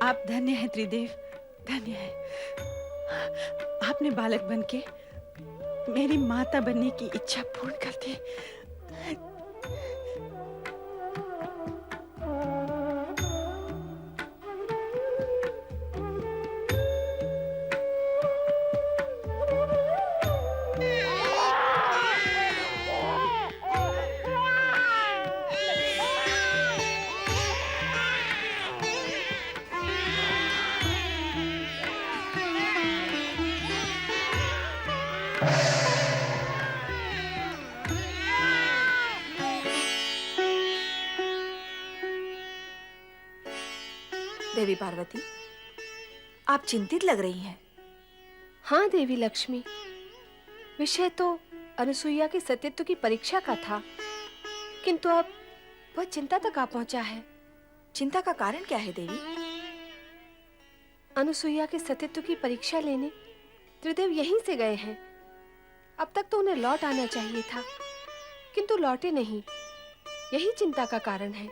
आप धन्य हैं त्रिदेव, धन्य है। आपने बालक बनके मेरी माता बनने की इच्छा पूर्ण कर दी। देवी पार्वती, आप चिंतित लग रही हैं। हाँ देवी लक्ष्मी, विषय तो अनुसुईया के सतीत्व की परीक्षा का था, किंतु अब वह चिंता तक आ पहुंचा है। चिंता का कारण क्या है देवी? अनुसुईया के सतीत्व की परीक्षा लेने त्रिदेव यहीं से गए हैं। अब तक तो उन्हें लौट आना चाहिए था, किंतु लौटे नहीं। यही चिंता का कारण है।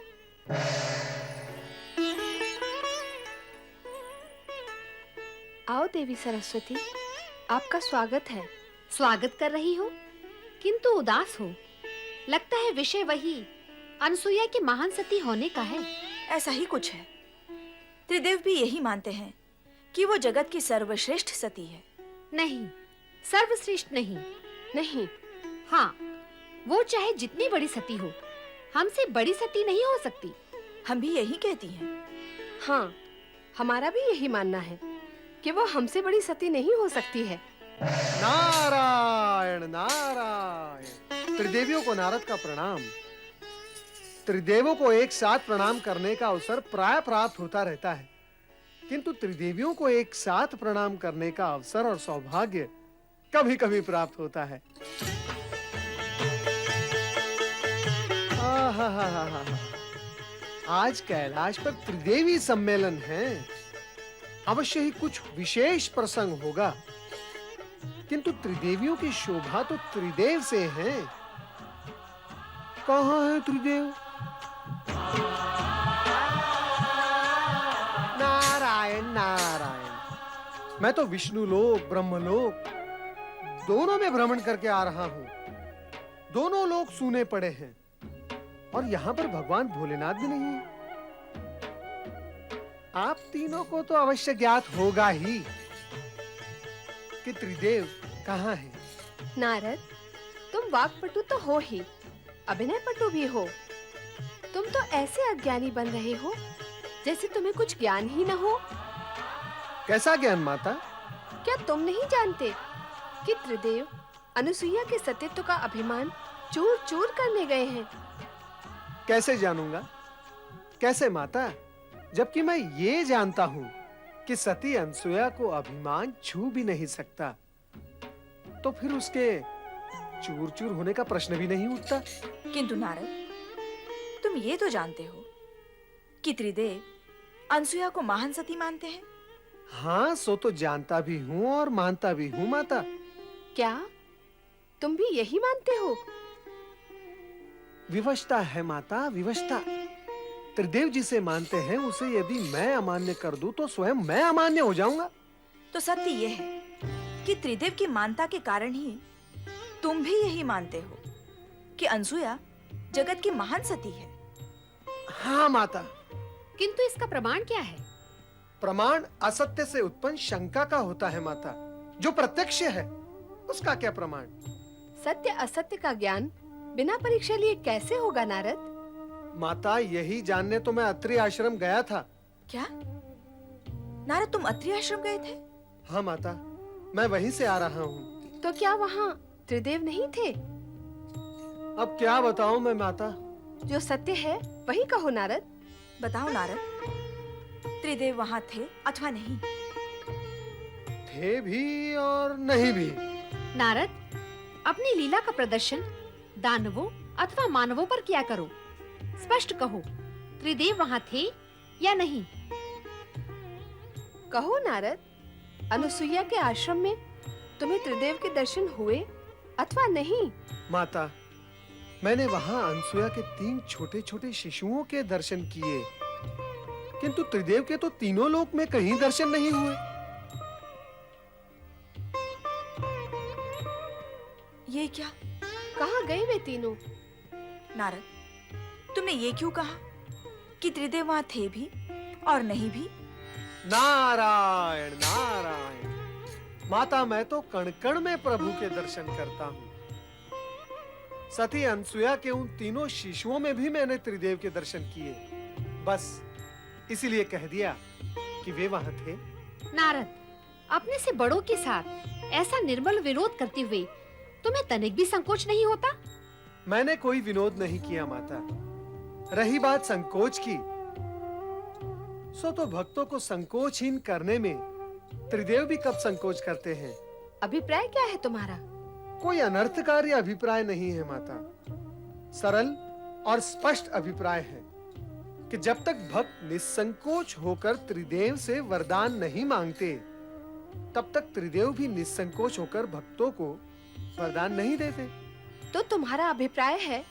आओ देवी सरस्वती, आपका स्वागत है। स्वागत कर रही हो, किंतु उदास हो। लगता है विषय वही अनसुईया के महान सती होने का है। ऐसा ही कुछ है। त्रिदेव भी यही मानते हैं कि वो जगत की सर्वश्रेष्ठ सती है। नहीं, सर्वश्रेष्ठ नहीं। नहीं, हाँ, वो चाहे जितनी बड़ी सती हो, हमसे बड़ी सती नहीं हो सकती। हम भी यही कहती हैं। हाँ, हमारा भी यही मानना है कि वो हमसे बड़ी सती नहीं हो सकती है। नारायण नारायण। त्रिदेवियों को नारद का प्रणाम। त्रिदेवों को एक साथ प्रणाम करने का अवसर प्राय प्राप्त होता रहता है, किंतु त्रिदेवियों को एक साथ प्रणाम करने का अवसर और सौभाग्य कभी-कभी प्राप्त होता है। आहाहाहा। आज कैलाश पर त्रिदेवी सम्मेलन है। अवश्य ही कुछ विशेष प्रसंग होगा, किंतु त्रिदेवियों की शोभा तो त्रिदेव से है। कहाँ है त्रिदेव? नारायण नारायण। मैं तो विष्णु लोक, ब्रह्मलोक दोनों में भ्रमण करके आ रहा हूँ। दोनों लोग सूने पड़े हैं और यहाँ पर भगवान भोलेनाथ भी नहीं है। आप तीनों को तो अवश्य ज्ञात होगा ही कि त्रिदेव कहाँ है। नारद, तुम वाक्पटु तो हो ही, अभिनय पटु भी हो। तुम तो ऐसे अज्ञानी बन रहे हो जैसे तुम्हें कुछ ज्ञान ही न हो। कैसा ज्ञान माता? क्या तुम नहीं जानते कि त्रिदेव अनुसुईया के सतीत्व का अभिमान चूर चूर करने गए हैं? कैसे जानूंगा? कैसे माता? जबकि मैं ये जानता हूँ कि सती अनसुया को अभिमान छू भी नहीं सकता, तो फिर उसके चूर चूर होने का प्रश्न भी नहीं उठता। किंतु नारद, तुम ये तो जानते हो कि त्रिदेव अनसुया को महान सती मानते हैं। हाँ, सो तो जानता भी हूँ और मानता भी हूँ माता। क्या तुम भी यही मानते हो? विवशता है माता, विवशता। त्रिदेव जिसे मानते हैं उसे यदि मैं अमान्य कर दूं तो स्वयं मैं अमान्य हो जाऊंगा। तो सत्य यह है कि त्रिदेव की मानता के कारण ही तुम भी यही मानते हो कि अनसुया जगत की महान सती है। हाँ माता। किंतु इसका प्रमाण क्या है? प्रमाण असत्य से उत्पन्न शंका का होता है माता। जो प्रत्यक्ष है उसका क्या प्रमाण? सत्य असत्य का ज्ञान बिना परीक्षा लिए कैसे होगा नारद? माता, यही जानने तो मैं अत्रि आश्रम गया था। क्या नारद, तुम अत्रि आश्रम गए थे? हाँ माता, मैं वहीं से आ रहा हूँ। तो क्या वहाँ त्रिदेव नहीं थे? अब क्या बताऊं मैं माता? जो सत्य है वही कहो नारद। बताओ नारद, त्रिदेव वहाँ थे अथवा नहीं? थे भी और नहीं भी। नारद, अपनी लीला का प्रदर्शन दानवों अथवा मानवों पर किया करो। स्पष्ट कहो, त्रिदेव वहाँ थे या नहीं? कहो नारद, अनुसुईया के आश्रम में तुम्हें त्रिदेव के दर्शन हुए अथवा नहीं? माता, मैंने वहां अनसुया के 3 छोटे-छोटे शिशुओं के दर्शन किए, किंतु त्रिदेव के तो तीनों लोक में कहीं दर्शन नहीं हुए। ये क्या? कहाँ गए वे तीनों? नारद, तुमने ये क्यों कहा कि त्रिदेव वहाँ थे भी और नहीं भी? नारायण नारायण। माता, मैं तो कण-कण में प्रभु के दर्शन करता हूँ। सती अनसुया के उन तीनों शिशुओं में भी मैंने त्रिदेव के दर्शन किए। बस इसीलिए कह दिया कि वे वहां थे। नारद, अपने से बड़ों के साथ ऐसा निर्मल विरोध करते हुए तुम्हें तनिक भी संकोच नहीं होता? मैंने कोई विनोद नहीं किया माता। रही बात संकोच की, सो तो भक्तों को संकोचहीन करने में त्रिदेव भी कब संकोच करते हैं। अभिप्राय क्या है तुम्हारा? कोई अनर्थकारी अभिप्राय नहीं है माता। सरल और स्पष्ट अभिप्राय है कि जब तक भक्त निसंकोच होकर त्रिदेव से वरदान नहीं मांगते, तब तक त्रिदेव भी निसंकोच होकर भक्तों को वरदान नहीं देते। तो तुम्हारा अभिप्राय है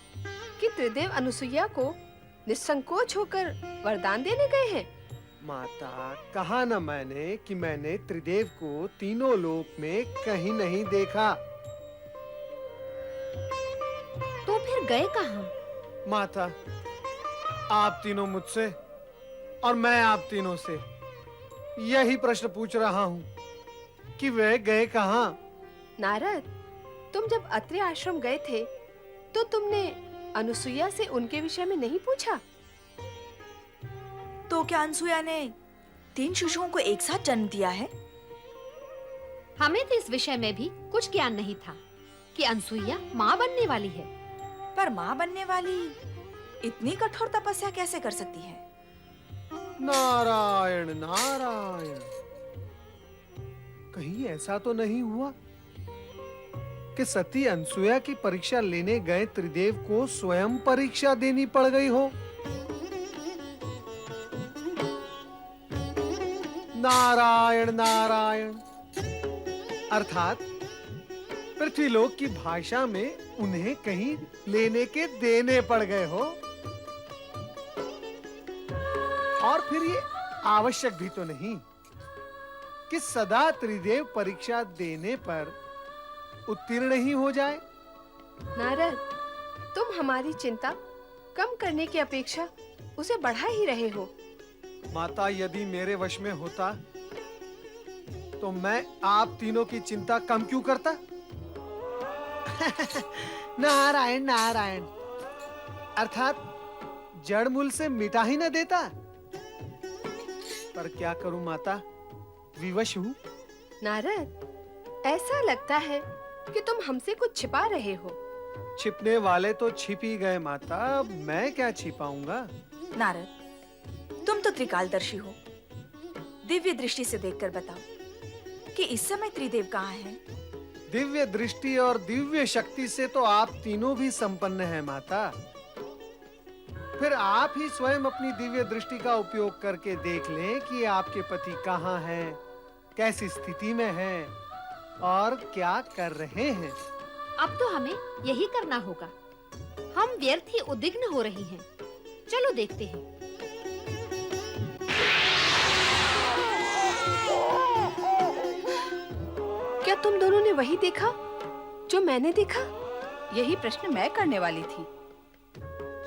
कि त्रिदेव अनुसुईया को निसंकोच होकर वरदान देने गए हैं? माता, कहा न मैंने कि मैंने त्रिदेव को तीनों लोक में कहीं नहीं देखा। तो फिर गए कहाँ? माता, आप तीनों मुझसे और मैं आप तीनों से यही प्रश्न पूछ रहा हूँ कि वे गए कहाँ? नारद, तुम जब अत्रि आश्रम गए थे तो तुमने अनुसुईया से उनके विषय में नहीं पूछा? तो क्या अनसुईया ने 3 शिशुओं को एक साथ जन्म दिया है? हमें तो इस विषय में भी कुछ ज्ञान नहीं था कि अनसुईया माँ बनने वाली है। पर माँ बनने वाली इतनी कठोर तपस्या कैसे कर सकती है? नारायण नारायण, कहीं ऐसा तो नहीं हुआ कि सती अनसुईया की परीक्षा लेने गए त्रिदेव को स्वयं परीक्षा देनी पड़ गई हो? नारायण नारायण, अर्थात पृथ्वीलोक की भाषा में उन्हें कहीं लेने के देने पड़ गए हो। और फिर ये आवश्यक भी तो नहीं कि सदा त्रिदेव परीक्षा देने पर उत्तीर्ण ही हो जाए। नारद, तुम हमारी चिंता कम करने की अपेक्षा उसे बढ़ा ही रहे हो। माता, यदि मेरे वश में होता तो मैं आप तीनों की चिंता कम क्यों करता? नारायण नारायण, अर्थात जड़ मूल से मिटा ही न देता। पर क्या करूं माता, विवश हूं। नारद, ऐसा लगता है कि तुम हमसे कुछ छिपा रहे हो। छिपने वाले तो छिप ही गए माता, अब मैं क्या छिपाऊंगा? नारद, तुम तो त्रिकालदर्शी हो। दिव्य दृष्टि से देखकर बताओ कि इस समय त्रिदेव कहाँ हैं? दिव्य दृष्टि और दिव्य शक्ति से तो आप तीनों भी संपन्न हैं माता। फिर आप ही स्वयं अपनी दिव्य दृष्टि का उपयोग करके देख लें कि आपके पति कहाँ हैं, कैसी स्थिति में हैं और क्या कर रहे हैं। अब तो हमें यही करना होगा। हम व्यर्थ ही उद्विग्न हो रही हैं। चलो देखते हैं। क्या तुम दोनों ने वही देखा जो मैंने देखा? यही प्रश्न मैं करने वाली थी।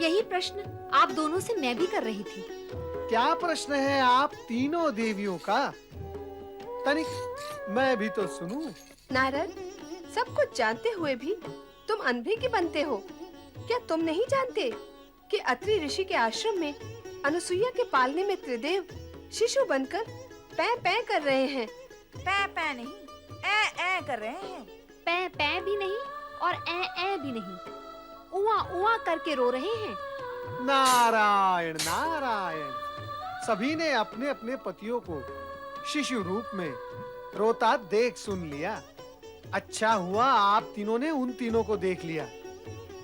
यही प्रश्न आप दोनों से मैं भी कर रही थी। क्या प्रश्न है आप तीनों देवियों का? तनिक मैं भी तो सुनूं। नारद, सब कुछ जानते हुए भी तुम अंधे की बनते हो। क्या तुम नहीं जानते कि अत्रि ऋषि के आश्रम में अनुसुईया के पालने में त्रिदेव शिशु बनकर पै पै कर रहे हैं? पै पै नहीं, ए कर रहे हैं। पै पै भी नहीं और ए भी नहीं, उआ उआ करके रो रहे हैं। नारायण नारायण, सभी ने अपने अपने पतियों को शिशु रूप में रोता देख सुन लिया। अच्छा हुआ आप तीनों ने उन तीनों को देख लिया।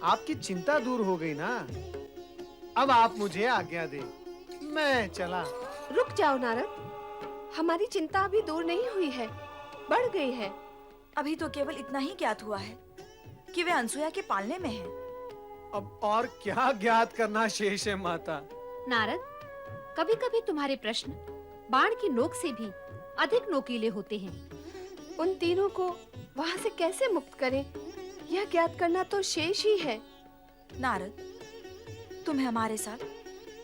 आपकी चिंता दूर हो गई ना। अब आप मुझे आज्ञा दें, मैं चला। रुक जाओ नारद, हमारी चिंता अभी दूर नहीं हुई है, बढ़ गई है। अभी तो केवल इतना ही ज्ञात हुआ है कि वे अनसुईया के पालने में हैं। अब और क्या ज्ञात करना शेष है माता? नारद, कभी-कभी तुम्हारे प्रश्न बाण की नोक से भी अधिक नोकीले होते हैं। उन तीनों को वहां से कैसे मुक्त करें, यह ज्ञात करना तो शेष ही है। नारद, तुम्हें हमारे साथ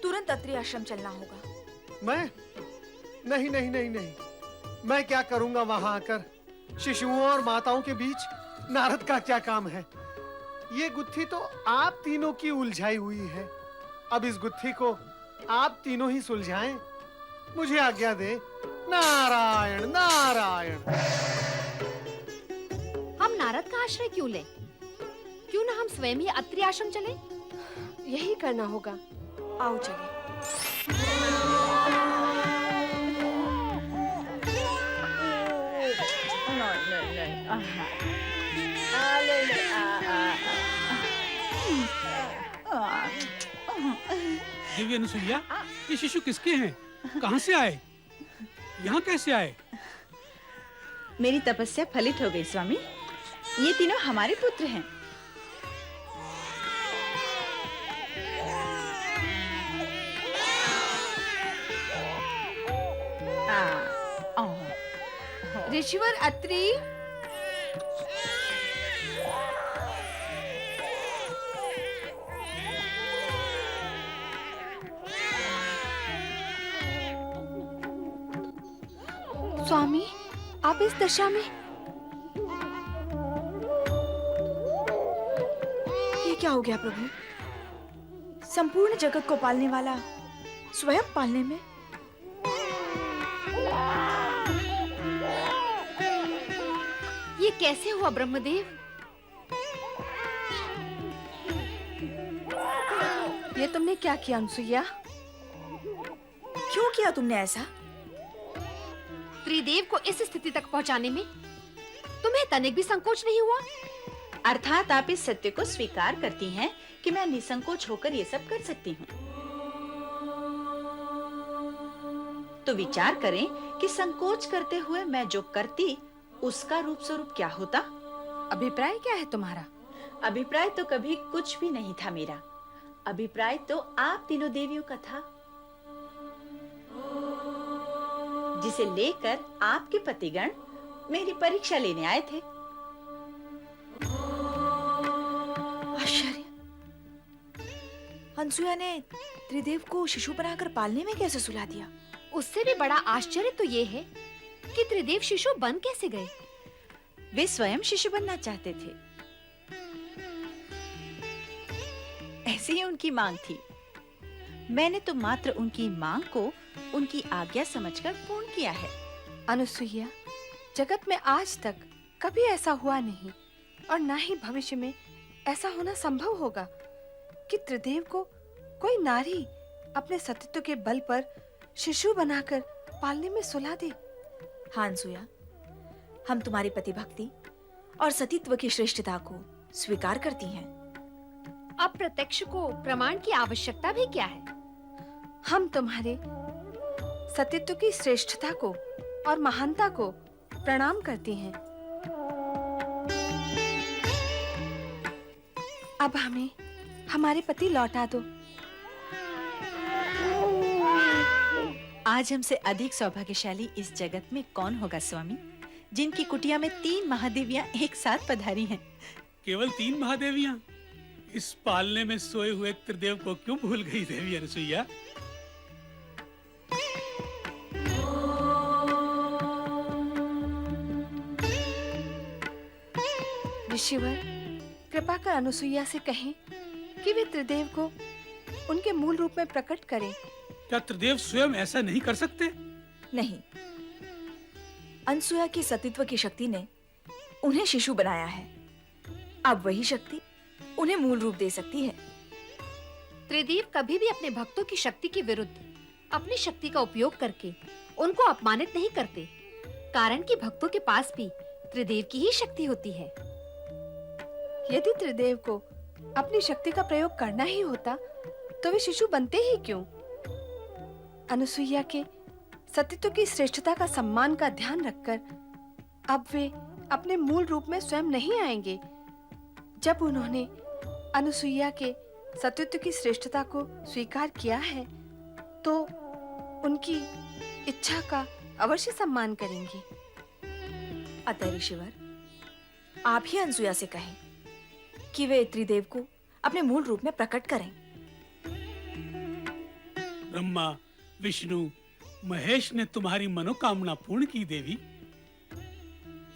तुरंत अत्रि आश्रम चलना होगा। मैं? नहीं नहीं नहीं नहीं, मैं क्या करूंगा वहां आकर? शिशुओं और माताओं के बीच नारद का क्या काम है? ये गुत्थी तो आप तीनों की उलझाई हुई है। अब इस गुत्थी को आप तीनों ही सुलझाएं। मुझे आज्ञा दे। नारायण नारायण। हम नारद का आश्रय क्यों लें? क्यों ना हम स्वयं ही अत्रि आश्रम चलें? यही करना होगा। आओ चले। देवी अनुसुईया, ये शिशु किसके हैं? कहाँ से आए? यहाँ कैसे आए? मेरी तपस्या फलित हो गई स्वामी। ये तीनों हमारे पुत्र हैं। ऋषिवर अत्रि, स्वामी, आप इस दशा में? ये क्या हो गया प्रभु? संपूर्ण जगत को पालने वाला स्वयं पालने में? ये कैसे हुआ ब्रह्मदेव? ये तुमने क्या किया अनुसुईया? क्यों किया तुमने ऐसा? त्रिदेव को इस स्थिति तक पहुंचाने में तुम्हें तनिक भी संकोच नहीं हुआ? अर्थात आप इस सत्य को स्वीकार करती हैं कि मैं निसंकोच होकर ये सब कर सकती हूँ। तो विचार करें कि संकोच करते हुए मैं जो करती उसका रूप स्वरूप क्या होता। अभिप्राय क्या है तुम्हारा? अभिप्राय तो कभी कुछ भी नहीं था मेरा। अभिप्राय तो आप तीनों देवियों का था, जिसे लेकर आपके पतिगण मेरी परीक्षा लेने आए थे। आश्चर्य! अनसुया ने त्रिदेव को शिशु बनाकर पालने में कैसे सुला दिया? उससे भी बड़ा आश्चर्य तो ये है कि त्रिदेव शिशु बन कैसे गए? वे स्वयं शिशु बनना चाहते थे। ऐसी ही उनकी मांग थी। मैंने तो मात्र उनकी मांग को उनकी आज्ञा समझकर पूर्ण किया है। अनुसुईया, जगत में आज तक कभी ऐसा हुआ नहीं और ना ही भविष्य में ऐसा होना संभव होगा कि त्रिदेव को कोई नारी अपने सतीत्व के बल पर शिशु बनाकर पालने में सुला दे। हाँ अनसुया, हम तुम्हारी पतिभक्ति और सतीत्व की श्रेष्ठता को स्वीकार करती हैं। अब प्रत्यक्ष को प्रमाण की आवश्यकता भी क्या है? हम तुम्हारे सतीत्व की श्रेष्ठता को और महानता को प्रणाम करती हैं। अब हमें हमारे पति लौटा दो। आज हमसे अधिक सौभाग्यशाली इस जगत में कौन होगा स्वामी, जिनकी कुटिया में 3 महादेवियां एक साथ पधारी हैं। केवल 3 महादेवियां? इस पालने में सोए हुए त्रिदेव को क्यों भूल गई देवी अनुसुईया? ऋषिवर, कृपा कर अनुसुईया से कहें कि वे त्रिदेव को उनके मूल रूप में प्रकट करें। क्या त्रिदेव स्वयं ऐसा नहीं कर सकते? नहीं, अनसुया की सतीत्व की शक्ति ने उन्हें शिशु बनाया है। अब वही शक्ति उन्हें मूल रूप दे सकती है। त्रिदेव कभी भी अपने भक्तों की शक्ति के विरुद्ध अपनी शक्ति का उपयोग करके उनको अपमानित नहीं करते, कारण कि भक्तों के पास भी त्रिदेव की ही शक्ति होती है। यदि त्रिदेव को अपनी शक्ति का प्रयोग करना ही होता तो वे शिशु बनते ही क्यों? अनुसुईया के सतीत्व की श्रेष्ठता का सम्मान का ध्यान रखकर अब वे अपने मूल रूप में स्वयं नहीं आएंगे। जब उन्होंने अनुसुईया के सतीत्व की श्रेष्ठता को स्वीकार किया है तो उनकी इच्छा का अवश्य सम्मान करेंगे। अतः ऋषिवर, आप ही अनसुया से कहें कि वे त्रिदेव को अपने मूल रूप में प्रकट करें। ब्रह्मा, विष्णु, महेश ने तुम्हारी मनोकामना पूर्ण की देवी।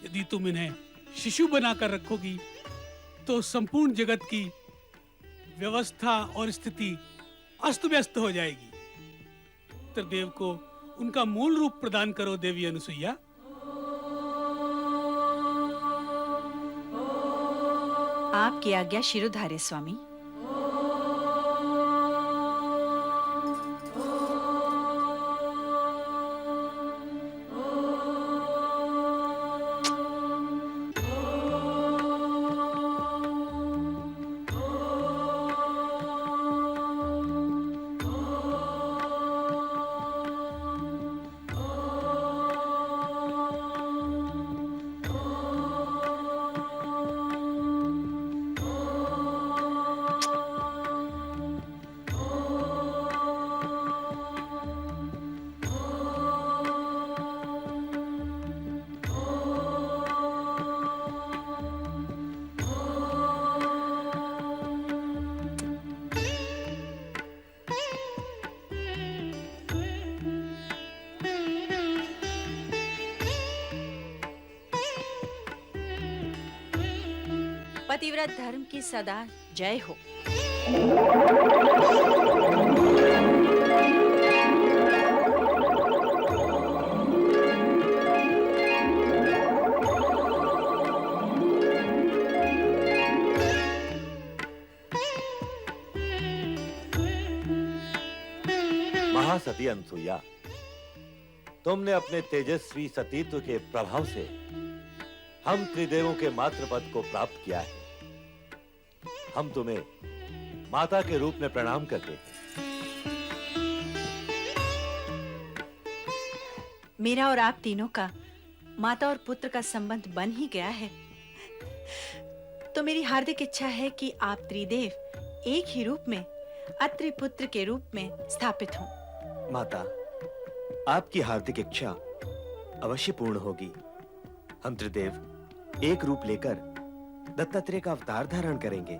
यदि तुम इन्हें शिशु बनाकर रखोगी तो संपूर्ण जगत की व्यवस्था और स्थिति अस्त व्यस्त हो जाएगी। त्रिदेव को उनका मूल रूप प्रदान करो देवी अनुसुईया। आपकी आज्ञा शिरोधार्य स्वामी। पतिव्रत धर्म की सदा जय हो। महासती अनसुईया, तुमने अपने तेजस्वी सतीत्व के प्रभाव से हम त्रिदेवों के मातृ पद को प्राप्त किया है। हम तुम्हें माता के रूप में प्रणाम करते हैं। मेरा और आप तीनों का माता और पुत्र का संबंध बन ही गया है, तो मेरी हार्दिक इच्छा है कि आप त्रिदेव एक ही रूप में अत्रि पुत्र के रूप में स्थापित हों। माता, आपकी हार्दिक इच्छा अवश्य पूर्ण होगी। हम त्रिदेव एक रूप लेकर दत्तात्रेय का अवतार धारण करेंगे,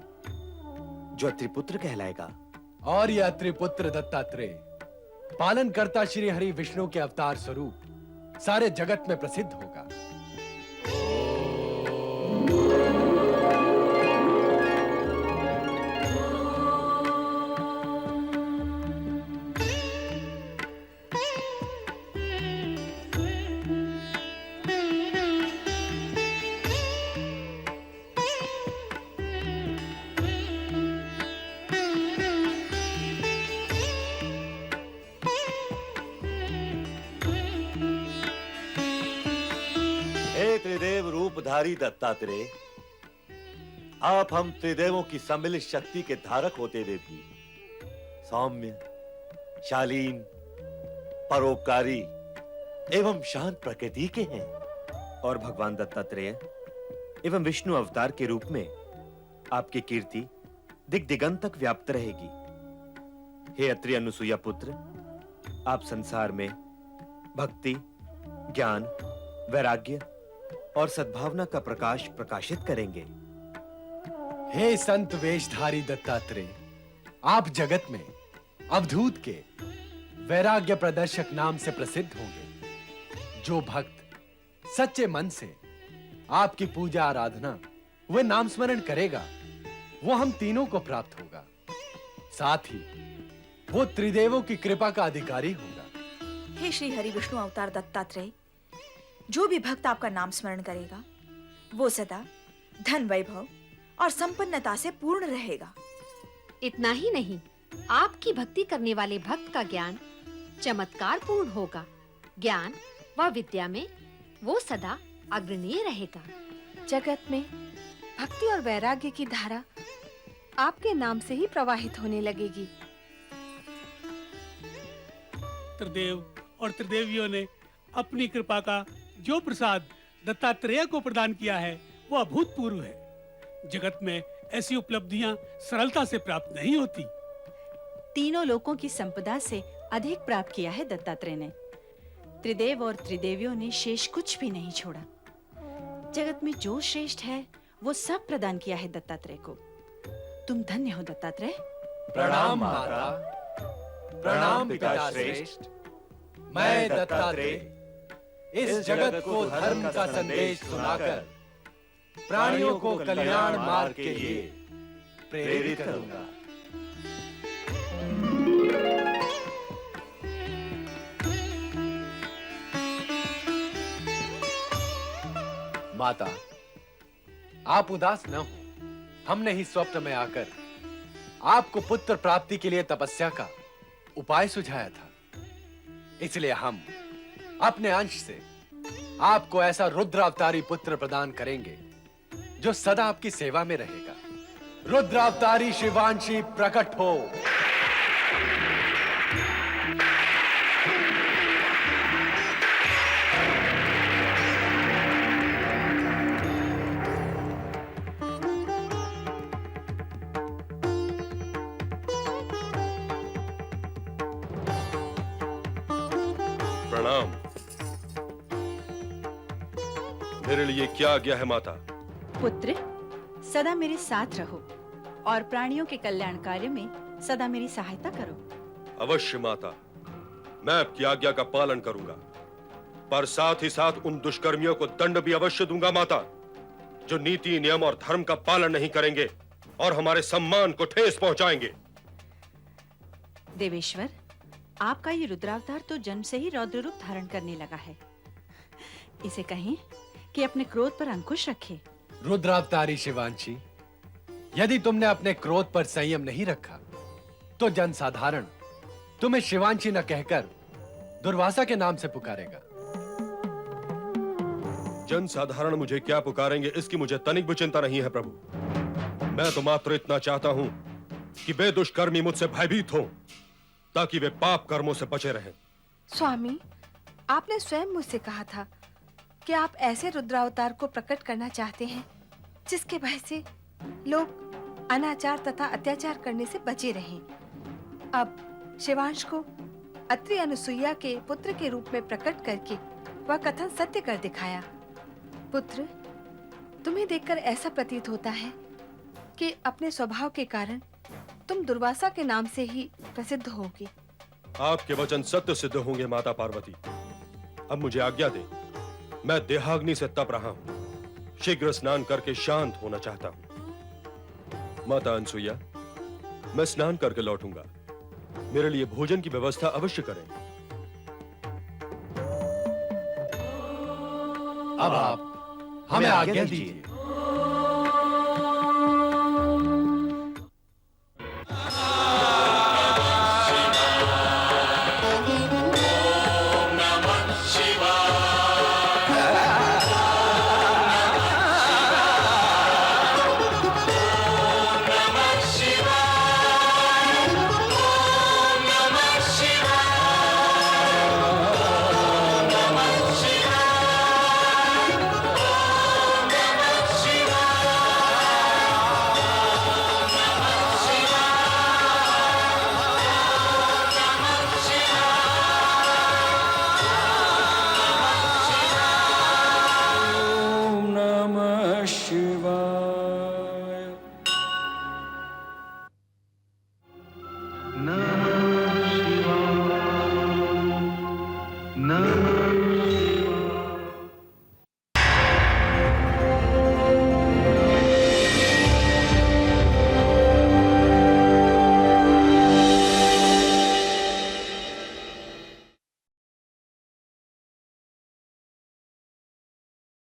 जो अत्रिपुत्र कहलाएगा। और यह अत्रिपुत्र दत्तात्रेय पालनकर्ता श्री हरि विष्णु के अवतार स्वरूप सारे जगत में प्रसिद्ध होगा। त्रिदेव रूपधारी दत्तात्रेय, आप हम त्रिदेवों की सम्मिलित शक्ति के धारक होते हुए भी सौम्य, शालीन, परोपकारी एवं शांत प्रकृति के हैं। और भगवान दत्तात्रेय एवं विष्णु अवतार के रूप में आपकी कीर्ति दिग दिगंत तक व्याप्त रहेगी। हे अत्रि अनुसुईया पुत्र, आप संसार में भक्ति, ज्ञान, वैराग्य और सद्भावना का प्रकाश प्रकाशित करेंगे। हे संत वेशधारी दत्तात्रेय, आप जगत में अवधूत के वैराग्य प्रदर्शक नाम से प्रसिद्ध होंगे। जो भक्त सच्चे मन से आपकी पूजा आराधना व नाम स्मरण करेगा, वो हम तीनों को प्राप्त होगा। साथ ही वो त्रिदेवों की कृपा का अधिकारी होगा। हे श्री हरि विष्णु अवतार दत्तात्रेय, जो भी भक्त आपका नाम स्मरण करेगा, वो सदा धन, वैभव और संपन्नता से पूर्ण रहेगा। इतना ही नहीं, आपकी भक्ति करने वाले भक्त का ज्ञान चमत्कार पूर्ण होगा। ज्ञान व विद्या में वो सदा अग्रणीय रहेगा। जगत में भक्ति और वैराग्य की धारा आपके नाम से ही प्रवाहित होने लगेगी। त्रिदेव और त्रिदेवियों ने अपनी कृपा का जो प्रसाद दत्तात्रेय को प्रदान किया है, वो अभूतपूर्व है। जगत में ऐसी उपलब्धियां सरलता से प्राप्त नहीं होती। तीनों लोकों की संपदा से अधिक प्राप्त किया है दत्तात्रेय ने। त्रिदेव और त्रिदेवियों ने शेष कुछ भी नहीं छोड़ा। जगत में जो श्रेष्ठ है, वो सब प्रदान किया है दत्तात्रेय को। तुम धन्य हो दत्तात्रेय। प्रणाम माता, प्रणाम पिता श्रेष्ठ। मैं दत्तात्रेय इस जगत को धर्म का संदेश सुनाकर प्राणियों को कल्याण मार्ग के लिए प्रेरित करूंगा। माता, आप उदास न हो। हमने ही स्वप्न में आकर आपको पुत्र प्राप्ति के लिए तपस्या का उपाय सुझाया था। इसलिए हम अपने अंश से आपको ऐसा रुद्र अवतारी पुत्र प्रदान करेंगे जो सदा आपकी सेवा में रहेगा। रुद्र अवतारी शिवांशी प्रकट हो। प्रणाम। मेरे लिए क्या आज्ञा है माता? पुत्र, सदा मेरे साथ रहो और प्राणियों के कल्याण कार्य में सदा मेरी सहायता करो। अवश्य माता, मैं आपकी आज्ञा का पालन करूंगा, पर साथ ही साथ उन दुष्कर्मियों को दंड भी अवश्य दूंगा माता। जो नीति नियम और धर्म का पालन नहीं करेंगे और हमारे सम्मान को ठेस पहुंचाएंगे। देवेश्वर, आपका ये रुद्रावतार तो जन्म से ही रौद्र रूप धारण करने लगा है। इसे कहें कि अपने क्रोध पर अंकुश रखे। रुद्रावतारी शिवांशी, यदि तुमने अपने क्रोध पर संयम नहीं रखा तो जनसाधारण तुम्हें शिवांशी न कहकर दुर्वासा के नाम से पुकारेगा। जनसाधारण मुझे क्या पुकारेंगे इसकी मुझे तनिक भी चिंता नहीं है प्रभु। मैं तो मात्र इतना चाहता हूं कि वे दुष्कर्मी मुझसे भयभीत हों ताकि वे पाप कर्मों से बचे रहें। स्वामी, आपने स्वयं मुझसे कहा था कि आप ऐसे रुद्रावतार को प्रकट करना चाहते हैं जिसके भय से लोग अनाचार तथा अत्याचार करने से बचे रहें। अब शिवांश को अत्रि अनुसुईया के पुत्र के रूप में प्रकट करके वह कथन सत्य कर दिखाया। पुत्र, तुम्हें देखकर ऐसा प्रतीत होता है कि अपने स्वभाव के कारण तुम दुर्वासा के नाम से ही प्रसिद्ध होगे। आपके वचन सत्य सिद्ध होंगे माता पार्वती। अब मुझे आज्ञा दे, मैं देहाग्नि से तप रहा हूं, शीघ्र स्नान करके शांत होना चाहता हूं। माता अनसुईया, मैं स्नान करके लौटूंगा, मेरे लिए भोजन की व्यवस्था अवश्य करें। अब आप हमें आज्ञा दीजिए। नमः